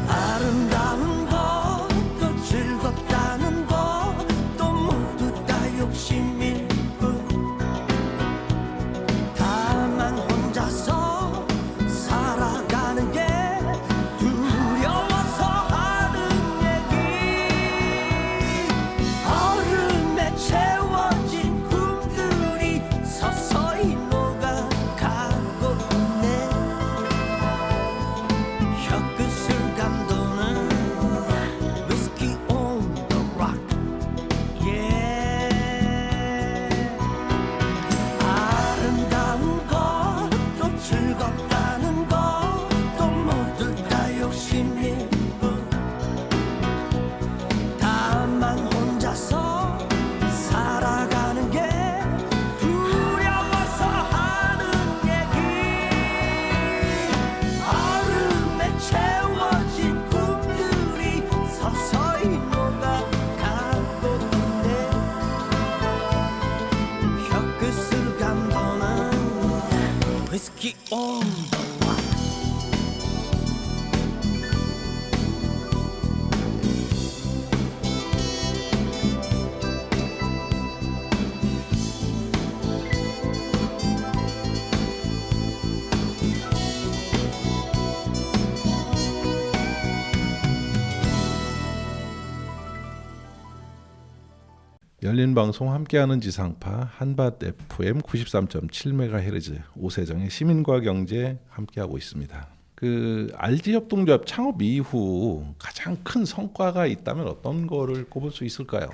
아름다운 것도 즐겁다는 것도 모두 다 욕심일 뿐 다만 혼자서 살아가는 게 두려워서 하는 얘기 얼음에 채워진 꿈들이 서서히 녹아가고 있네 혀끝을 감도는 Whiskey on the rock yeah 아름다운 것도 즐겁다는 것도 모두 다 욕심일 뿐 다만 혼자서 살아가는 게 두려워서 하는 얘기 얼음에 채워진 꿈들이 서서히 녹아가고 있네 혀끝을 감도는 Whiskey on the rock 열린 방송 함께하는 지상파 한밭 FM 93.7MHz 오세정의 시민과 경제 함께하고 있습니다. 그 RG 협동조합 창업 이후 가장 큰 성과가 있다면 어떤 거를 꼽을 수 있을까요?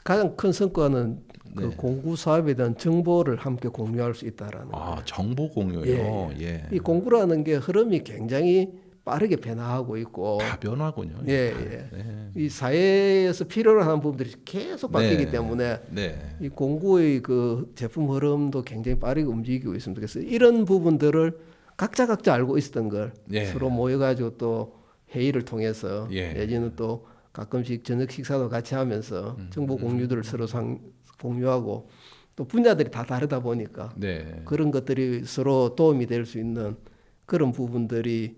가장 큰 성과는 그 네. 공구 사업에 대한 정보를 함께 공유할 수 있다라는 거예요. 정보 공유요. 예. 예. 이 공구라는 게 흐름이 굉장히 빠르게 변화하고 있고 다변화군요. 예. 네. 이 사회에서 필요로 하는 부분들이 계속 바뀌기 네. 때문에 네. 이 공구의 그 제품 흐름도 굉장히 빠르게 움직이고 있습니다. 그래서 이런 부분들을 각자 알고 있었던 걸 예. 서로 모여가지고 또 회의를 통해서 예. 내지는 또 가끔씩 저녁 식사도 같이 하면서 정보 공유들을 서로 공유하고 또 분야들이 다 다르다 보니까 네. 그런 것들이 서로 도움이 될 수 있는 그런 부분들이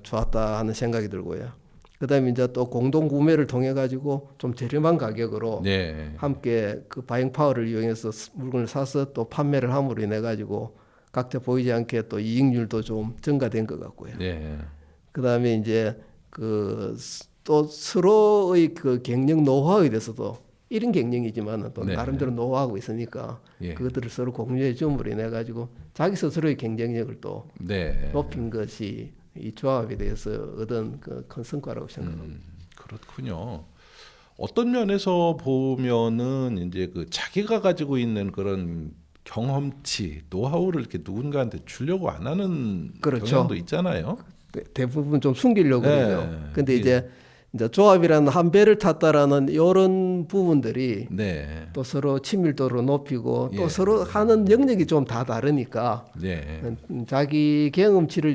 좋았다 하는 생각이 들고요. 그다음에 이제 또 공동 구매를 통해 가지고 좀 저렴한 가격으로 네. 함께 그 바잉 파워를 이용해서 물건을 사서 또 판매를 함으로 인해 가지고 각자 보이지 않게 또 이익률도 좀 증가된 것 같고요. 네. 그다음에 이제 그 또 서로의 그 경영 노하우에 대해서도 1인 경영이지만 또 네. 나름대로 노하우가 있으니까 예. 그것들을 서로 공유해 줌으로 인해 가지고 자기 스스로의 경쟁력을 또 네. 높인 것이 이 조합에 대해서 얻은 그 큰 성과라고 생각합니다. 그렇군요. 어떤 면에서 보면은 이제 그 자기가 가지고 있는 그런 경험치, 노하우를 이렇게 누군가한테 주려고 안 하는 그렇죠. 경향도 있잖아요. 대부분 좀 숨기려고 네. 그러죠. 근데 이제 조합이라는 한 배를 탔다라는 이런 부분들이 네. 또 서로 친밀도를 높이고 또 예. 서로 하는 영역이 좀 다 다르니까 네. 자기 경험치를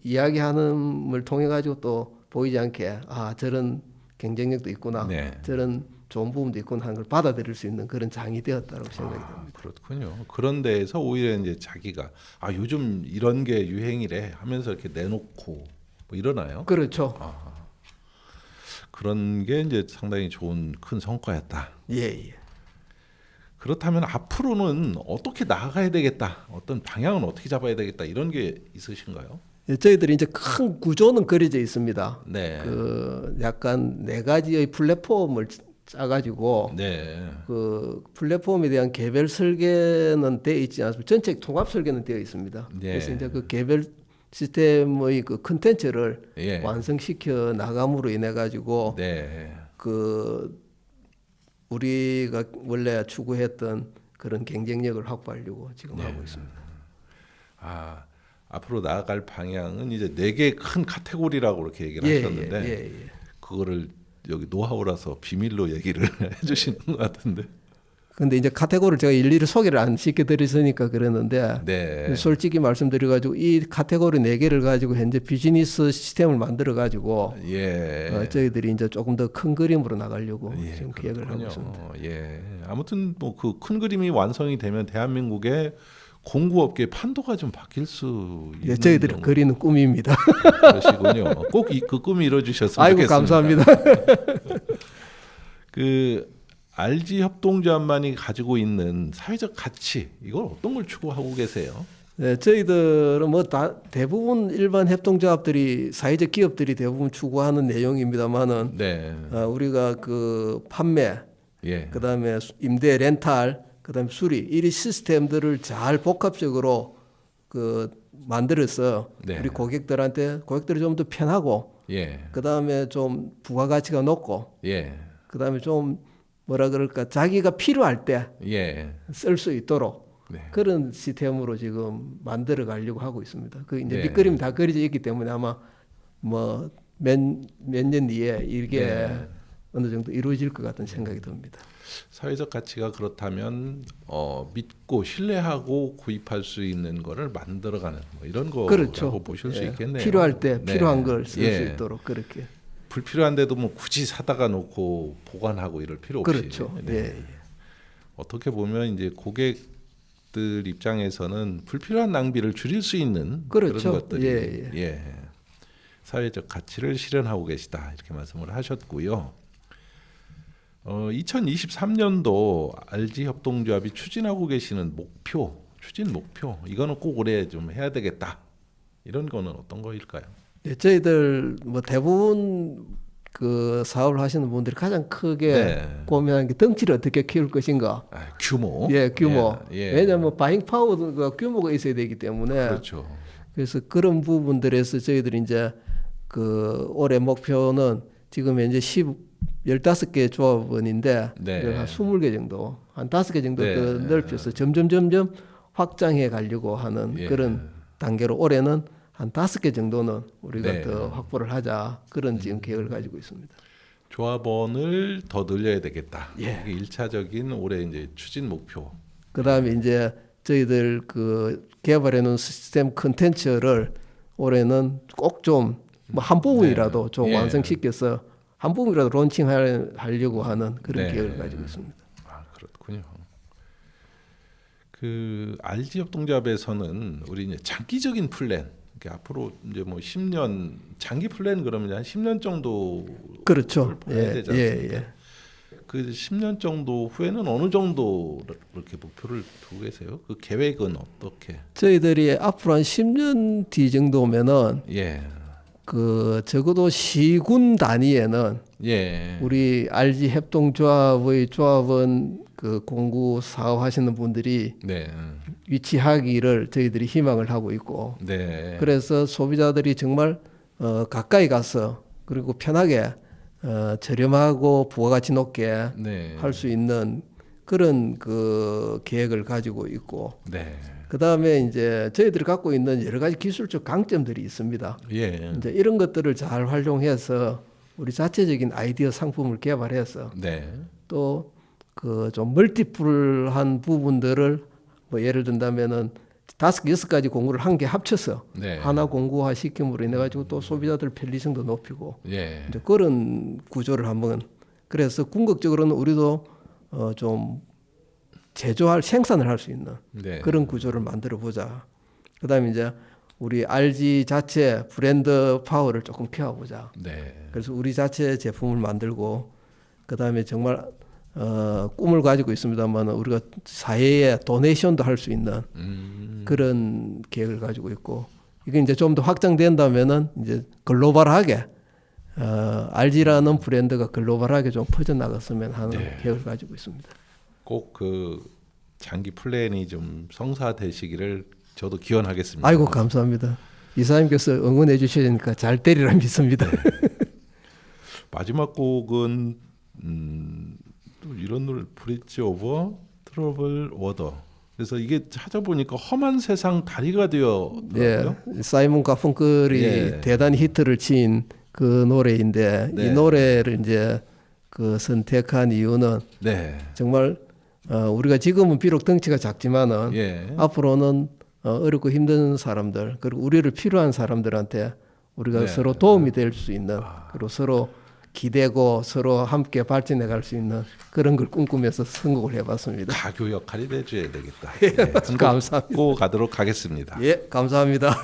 이야기하는 걸 통해 가지고 또 보이지 않게 아 저런 경쟁력도 있구나 네. 저런 좋은 부분도 있구나 하는 걸 받아들일 수 있는 그런 장이 되었다고 생각이 듭니다. 그렇군요. 그런 데에서 오히려 이제 자기가 요즘 이런 게 유행이래 하면서 이렇게 내놓고 뭐 이러나요? 그렇죠. 그런 게 이제 상당히 좋은 큰 성과였다. 예. 그렇다면 앞으로는 어떻게 나아가야 되겠다. 어떤 방향은 어떻게 잡아야 되겠다. 이런 게 있으신가요? 저희들이 이제 큰 구조는 그려져 있습니다. 네. 그 약간 네 가지의 플랫폼을 짜가지고 네. 그 플랫폼에 대한 개별 설계는 되어 있지 않습니다. 전체 통합 설계는 되어 있습니다. 네. 그래서 이제 그 개별 시스템의 그 컨텐츠를 예. 완성시켜 나감으로 인해 가지고 네. 그 우리가 원래 추구했던 그런 경쟁력을 확보하려고 지금 하고 있습니다. 아, 앞으로 나아갈 방향은 이제 4개 큰 카테고리라고 그렇게 얘기를 하셨는데 예. 그거를 여기 노하우라서 비밀로 얘기를 해주시는 것 같은데. 근데 이제 카테고리를 제가 일일이 소개를 안 시켜드렸으니까 그랬는데 네. 솔직히 말씀드려가지고 이 카테고리 4개를 가지고 현재 비즈니스 시스템을 만들어가지고 예. 저희들이 이제 조금 더 큰 그림으로 나가려고 예, 지금 계획을 하고 그렇군요. 있습니다. 예. 아무튼 뭐 그 큰 그림이 완성이 되면 대한민국의 공구업계 판도가 좀 바뀔 수 있는 예, 저희들이 정도- 그리는 꿈입니다. 그러시군요. 꼭 그 꿈이 이루어지셨으면 아이고 좋겠습니다. 감사합니다. 그 RG 협동조합만이 가지고 있는 사회적 가치 이걸 어떤 걸 추구하고 계세요? 네, 저희들은 뭐 다 대부분 일반 협동조합들이 사회적 기업들이 대부분 추구하는 내용입니다만은 네. 우리가 그 판매, 예. 그다음에 임대, 렌탈, 그다음에 수리 이 시스템들을 잘 복합적으로 그 만들어서 네. 우리 고객들이 좀 더 편하고 예. 그다음에 좀 부가가치가 높고 예. 그다음에 좀 뭐라 그럴까 자기가 필요할 때 쓸 수 예. 있도록 네. 그런 시스템으로 지금 만들어 가려고 하고 있습니다. 그 이제 네. 밑그림이 다 그려져 있기 때문에 아마 뭐 몇 년 뒤에 이게 네. 어느 정도 이루어질 것 같은 생각이 듭니다. 사회적 가치가 그렇다면 믿고 신뢰하고 구입할 수 있는 거를 만들어가는 뭐 이런 거라고 그렇죠. 보실 수 예. 있겠네요. 필요할 때 네. 필요한 걸 쓸 수 예. 있도록 그렇게. 불필요한데도 뭐 굳이 사다가 놓고 보관하고 이럴 필요 없이. 그렇죠. 네. 예. 어떻게 보면 이제 고객들 입장에서는 불필요한 낭비를 줄일 수 있는 그렇죠. 그런 것들이 예. 사회적 가치를 실현하고 계시다 이렇게 말씀을 하셨고요. 2023년도 RG 협동조합이 추진하고 계시는 추진 목표 이거는 꼭 올해 좀 해야 되겠다 이런 거는 어떤 거일까요? 예, 저희들 뭐 대부분 그 사업을 하시는 분들이 가장 크게 네. 고민하는 게 덩치를 어떻게 키울 것인가. 규모. 예, 규모. 예. 왜냐하면 바잉 파워가 규모가 있어야 되기 때문에 그렇죠. 그래서 그런 부분들에서 저희들이 이제 그 올해 목표는 지금 현재 15개 조합원인데 네. 한 20개 정도, 한 5개 정도 네. 더 넓혀서 점점 확장해 가려고 하는 예. 그런 단계로 올해는 한 5개 정도는 우리가 네. 더 확보를 하자 그런 지금 계획을 가지고 있습니다. 조합원을 더 늘려야 되겠다. 예. 이게 1차적인 올해 이제 추진 목표. 그다음에 이제 저희들 그 개발해 놓은 시스템 컨텐츠를 올해는 꼭 좀 뭐 한 부분이라도 네. 좀 예. 완성시켜서 한 부분이라도 론칭하려고 하는 그런 네. 계획을 가지고 있습니다. 아, 그렇군요. 그 RG 협동조합에서는 우리 이제 장기적인 플랜, 그러니까 앞으로 이제 뭐 10년 장기 플랜 그러면 한 10년 정도 그렇죠. 봐야 되지 않습니까? 예. 그 10년 정도 후에는 어느 정도 이렇게 목표를 두고 계세요? 그 계획은 어떻게? 저희들이 앞으로 한 10년 뒤 정도면은 예. 그 적어도 시군 단위에는 예. 우리 RG 협동조합의 조합원 그 공구 사업하시는 분들이 네. 위치하기를 저희들이 희망을 하고 있고 네. 그래서 소비자들이 정말 가까이 가서 그리고 편하게 저렴하고 부가가치 높게 네. 할 수 있는 그런 그 계획을 가지고 있고 네. 그 다음에 이제 저희들이 갖고 있는 여러 가지 기술적 강점들이 있습니다. 예. 이제 이런 것들을 잘 활용해서 우리 자체적인 아이디어 상품을 개발해서 네. 또 그 좀 멀티플한 부분들을 뭐 예를 든다면은 5, 6가지 공구를 한 개 합쳐서 네. 하나 공구화 시킴으로 인해 가지고 또 소비자들 편리성도 높이고 예. 이제 그런 구조를 한번 그래서 궁극적으로는 우리도 좀 생산을 할 수 있는 네. 그런 구조를 만들어 보자. 그다음에 이제 우리 RG 자체 브랜드 파워를 조금 키워보자. 네. 그래서 우리 자체 제품을 만들고 그다음에 정말 꿈을 가지고 있습니다만 우리가 사회에 도네이션도 할 수 있는 그런 계획을 가지고 있고 이게 이제 좀 더 확장된다면은 이제 글로벌하게 RG라는 브랜드가 글로벌하게 좀 퍼져나갔으면 하는 네. 계획을 가지고 있습니다. 꼭 그 장기 플랜이 좀 성사되시기를 저도 기원하겠습니다. 아이고 감사합니다. 이사님께서 응원해 주시니까 잘 되리라 믿습니다. 마지막 곡은 또 이런 노래 브릿지 오버 트러블 워더. 그래서 이게 찾아보니까 험한 세상 다리가 되어더라고요. 예, 사이먼 가펑클이 예. 대단히 히트를 친 그 노래인데 네. 이 노래를 이제 그 선택한 이유는 네. 정말 우리가 지금은 비록 덩치가 작지만은 예. 앞으로는 어렵고 힘든 사람들 그리고 우리를 필요한 사람들한테 우리가 네. 서로 도움이 될 수 있는 그리고 서로 기대고 서로 함께 발전해 갈 수 있는 그런 걸 꿈꾸면서 선곡을 해봤습니다. 가교 역할이 해줘야 되겠다. 네. 한곡 감사합니다. 듣고 가도록 하겠습니다. 예, 감사합니다.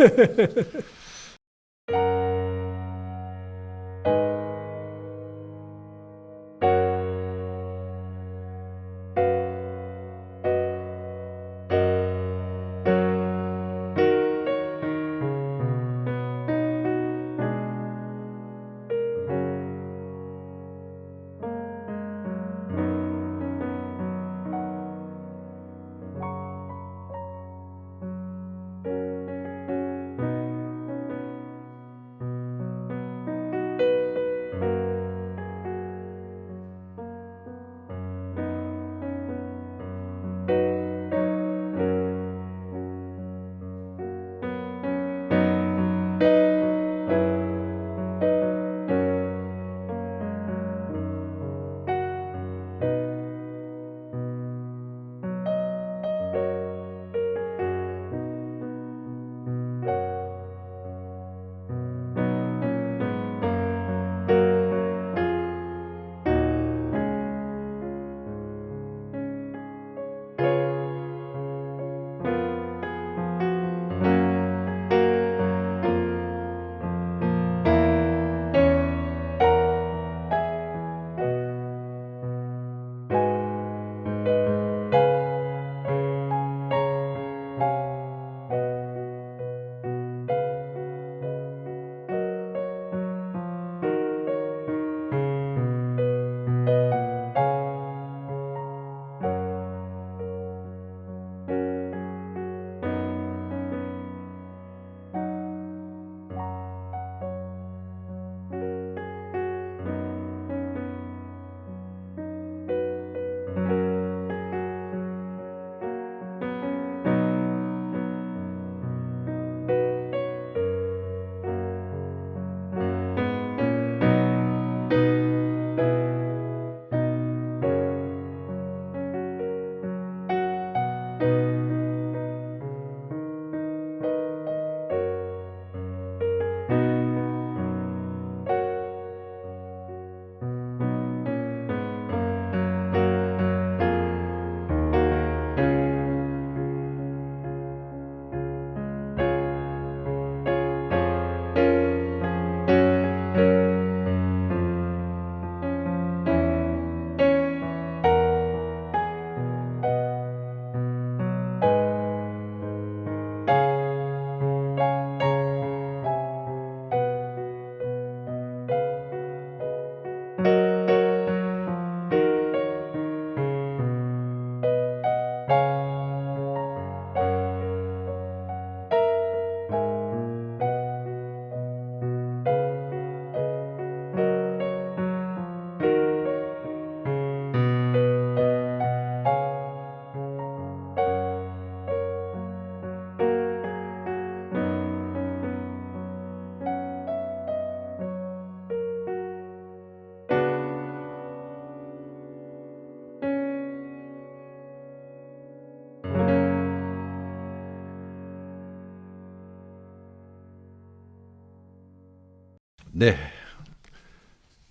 네.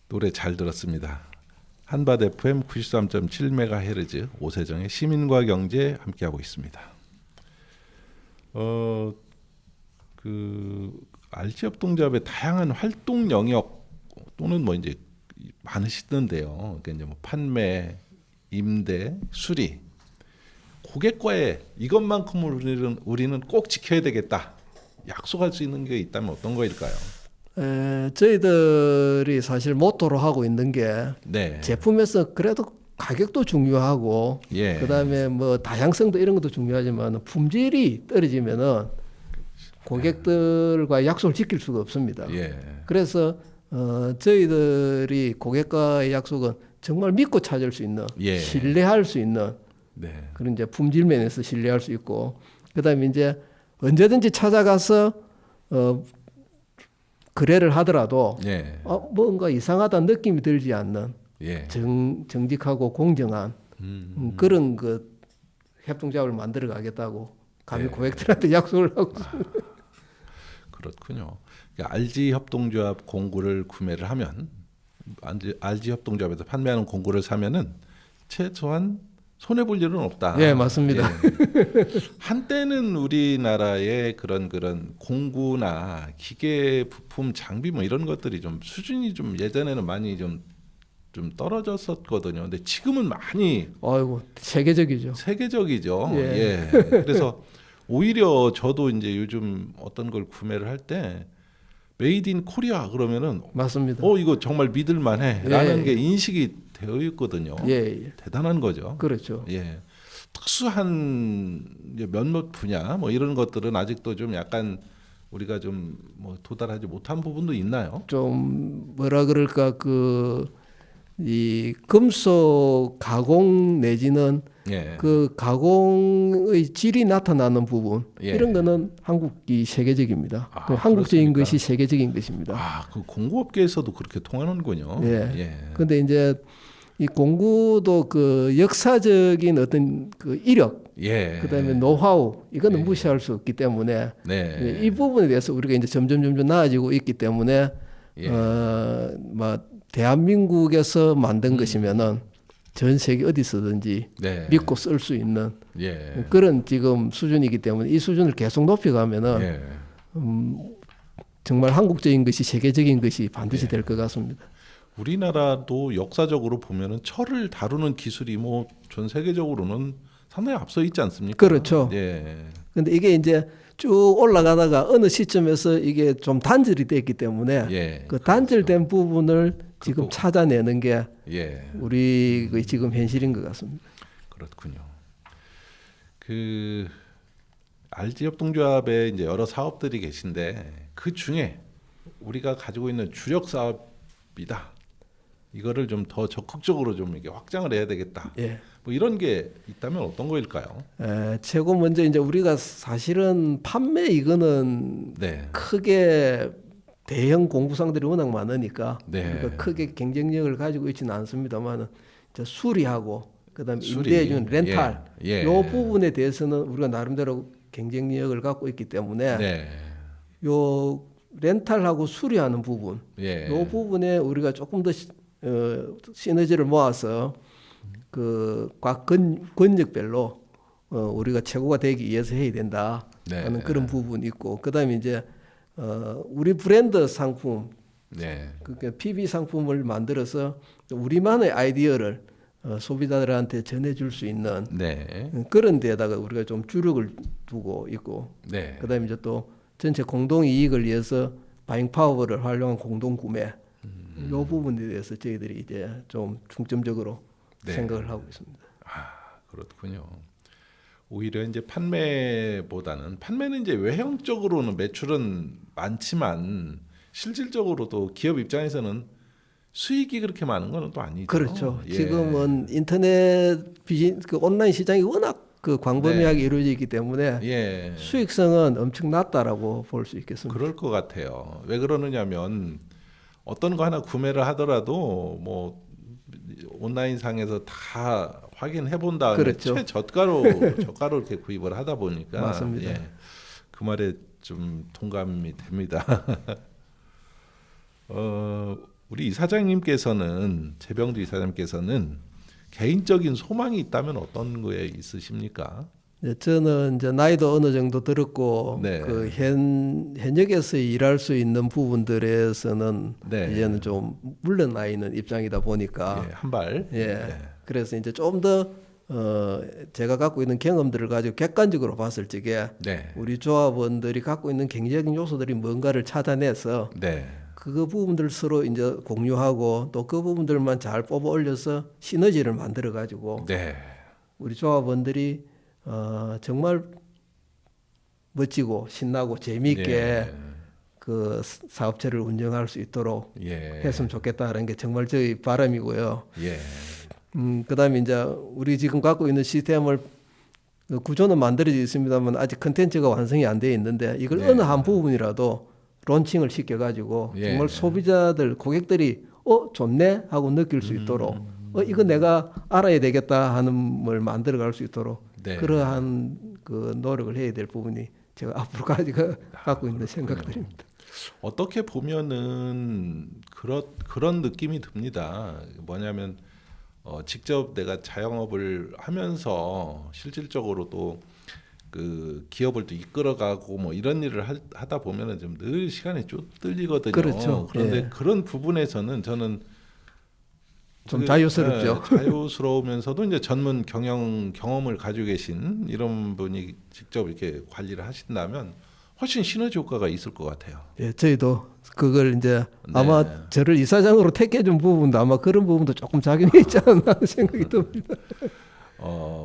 노래 잘 들었습니다. 한밭 FM 93.7MHz 오세정의 시민과 경제 함께하고 있습니다. 그 알지협동조합의 다양한 활동 영역 또는 뭐 이제 많으시던데요. 그러니까 이제 뭐 판매, 임대, 수리, 고객과의 이것만큼은 우리는 꼭 지켜야 되겠다. 약속할 수 있는 게 있다면 어떤 거일까요? 저희들이 사실 모토로 하고 있는 게 네. 제품에서 그래도 가격도 중요하고 예. 그다음에 뭐 다양성도 이런 것도 중요하지만 품질이 떨어지면은 고객들과 약속을 지킬 수가 없습니다. 예. 그래서 저희들이 고객과의 약속은 정말 믿고 찾을 수 있는, 예. 신뢰할 수 있는 네. 그런 이제 품질 면에서 신뢰할 수 있고, 그다음에 이제 언제든지 찾아가서 거래를 하더라도 예. 뭔가 이상하다는 느낌이 들지 않는 예. 정직하고 공정한 그런 그 협동조합을 만들어 가겠다고 감히 예. 고객들한테 약속을 하고 그렇군요. 그러니까 RG 협동조합 공구를 구매를 하면 RG 협동조합에서 판매하는 공구를 사면은 최소한 손해 볼 일은 없다. 예, 맞습니다. 예. 한때는 우리나라의 그런 공구나 기계 부품 장비 뭐 이런 것들이 좀 수준이 좀 예전에는 많이 좀 떨어졌었거든요. 근데 지금은 많이 아이고 세계적이죠. 세계적이죠. 예. 예. 그래서 오히려 저도 이제 요즘 어떤 걸 구매를 할 때 메이드 인 코리아 그러면은 맞습니다. 이거 정말 믿을만해라는 예. 게 인식이 되어 있거든요. 예. 대단한 거죠. 그렇죠. 예. 특수한 이제 몇몇 분야 뭐 이런 것들은 아직도 좀 약간 우리가 좀 뭐 도달하지 못한 부분도 있나요? 좀 뭐라 그럴까 이 금속 가공 내지는 예. 그 가공의 질이 나타나는 부분 예. 이런 거는 한국이 세계적입니다. 아, 그 한국적인 그렇습니까? 것이 세계적인 것입니다. 아, 그 공구업계에서도 그렇게 통하는군요. 예. 근데 이제 이 공구도 그 역사적인 어떤 그 이력, 예. 그다음에 노하우 이거는 예. 무시할 수 없기 때문에 네. 이 부분에 대해서 우리가 이제 점점 나아지고 있기 때문에 예. 뭐 대한민국에서 만든 것이면은 전 세계 어디서든지 네. 믿고 쓸 수 있는 예. 그런 지금 수준이기 때문에 이 수준을 계속 높여가면은 예. 정말 한국적인 것이 세계적인 것이 반드시 예. 될 것 같습니다. 우리나라도 역사적으로 보면은 철을 다루는 기술이 뭐 전 세계적으로는 상당히 앞서 있지 않습니까? 그렇죠. 예. 근데 이게 이제 쭉 올라가다가 어느 시점에서 이게 좀 단절이 됐기 때문에 예. 그 단절된 부분을 지금 찾아내는 게 예. 우리 그 지금 현실인 것 같습니다. 그렇군요. 그 RG 협동조합에 이제 여러 사업들이 계신데 그 중에 우리가 가지고 있는 주력 사업이다. 이거를 좀 더 적극적으로 좀 이렇게 확장을 해야 되겠다. 예. 뭐 이런 게 있다면 어떤 거일까요? 최고 먼저 이제 우리가 사실은 판매 이거는 네. 크게 대형 공구상들이 워낙 많으니까 네. 우리가 크게 경쟁력을 가지고 있지는 않습니다만은 이제 수리하고 그다음에 수리. 임대해주는 렌탈 예. 요 부분에 대해서는 우리가 나름대로 경쟁력을 갖고 있기 때문에 네. 요 렌탈하고 수리하는 부분 예. 요 부분에 우리가 조금 더 시너지를 모아서 각 권역별로 우리가 최고가 되기 위해서 해야 된다 하는 네. 그런 부분이 있고 그다음에 이제 우리 브랜드 상품 네. 그러니까 PB 상품을 만들어서 우리만의 아이디어를 소비자들한테 전해줄 수 있는 네. 그런 데다가 우리가 좀 주력을 두고 있고 네. 그다음에 이제 또 전체 공동 이익을 위해서 바잉 파워를 활용한 공동 구매 요 부분에 대해서 저희들이 이제 좀 중점적으로 네. 생각을 하고 있습니다. 그렇군요. 오히려 이제 판매는 이제 외형적으로는 매출은 많지만 실질적으로도 기업 입장에서는 수익이 그렇게 많은 건 또 아니죠. 그렇죠. 예. 지금은 인터넷 그 온라인 시장이 워낙 그 광범위하게 네. 이루어져 있기 때문에 예. 수익성은 엄청 낮다라고 볼 수 있겠습니다. 그럴 것 같아요. 왜 그러느냐면 어떤 거 하나 구매를 하더라도 뭐 온라인 상에서 다 확인해 본 다음에 그렇죠. 최저가로 이렇게 구입을 하다 보니까 맞습니다. 예, 그 말에 좀 동감이 됩니다. 우리 이사장님께서는 최병주 이사장님께서는 개인적인 소망이 있다면 어떤 거에 있으십니까? 저는 이제 나이도 어느 정도 들었고 네. 그 현역에서 일할 수 있는 부분들에서는 네. 이제는 좀 물러나 있는 입장이다 보니까 예, 한 발. 예. 네. 그래서 이제 좀 더 제가 갖고 있는 경험들을 가지고 객관적으로 봤을 적에 네. 우리 조합원들이 갖고 있는 경제적인 요소들이 뭔가를 찾아내서 네. 그 부분들 서로 이제 공유하고 또 그 부분들만 잘 뽑아 올려서 시너지를 만들어 가지고 네. 우리 조합원들이 정말 멋지고 신나고 재미있게 예. 그 사업체를 운영할 수 있도록 예. 했으면 좋겠다는 게 정말 저희 바람이고요. 예. 그다음에 이제 우리 지금 갖고 있는 시스템을 그 구조는 만들어져 있습니다만 아직 컨텐츠가 완성이 안 돼 있는데 이걸 네. 어느 한 부분이라도 론칭을 시켜 가지고 예. 정말 소비자들 고객들이 좋네 하고 느낄 수 있도록 이거 내가 알아야 되겠다 하는 걸 만들어 갈 수 있도록 네. 그러한 그 노력을 해야 될 부분이 제가 앞으로까지 갖고 있는 생각들입니다. 어떻게 보면은 그런 느낌이 듭니다. 뭐냐면 직접 내가 자영업을 하면서 실질적으로 또 그 기업을 또 이끌어가고 뭐 이런 일을 하다 보면은 좀 늘 시간이 쭉 끌리거든요. 그렇죠. 그런데 예. 그런 부분에서는 저는 좀 자유스럽죠. 자유스러우면서도 이제 전문 경험을 가지고 계신 이런 분이 직접 이렇게 관리를 하신다면 훨씬 시너지 효과가 있을 것 같아요. 예, 저희도 그걸 이제 네. 아마 저를 이사장으로 택해준 부분도 아마 그런 부분도 조금 작용이 있지 않나 하는 생각이 듭니다.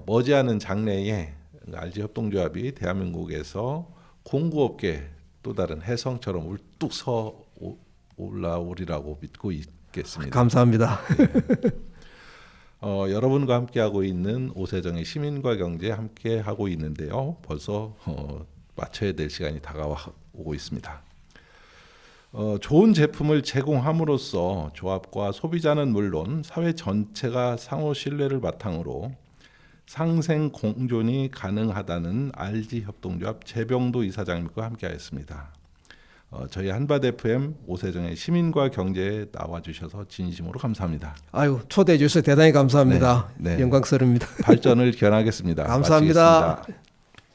머지않은 장래에 RG 협동조합이 대한민국에서 공구업계 또 다른 혜성처럼 울뚝 서 올라오리라고 믿고 있겠습니다. 감사합니다. 여러분과 함께하고 있는 오세정의 시민과 경제 함께하고 있는데요. 벌써 마쳐야 될 시간이 다가오고 있습니다. 좋은 제품을 제공함으로써 조합과 소비자는 물론 사회 전체가 상호 신뢰를 바탕으로 상생 공존이 가능하다는 RG 협동조합 재병도 이사장님과 함께하였습니다. 저희 한밭 FM 오세정의 시민과 경제에 나와주셔서 진심으로 감사합니다. 아유 초대해 주셔서 대단히 감사합니다. 네, 네. 영광스럽습니다. 발전을 기원하겠습니다. 감사합니다. 마치겠습니다.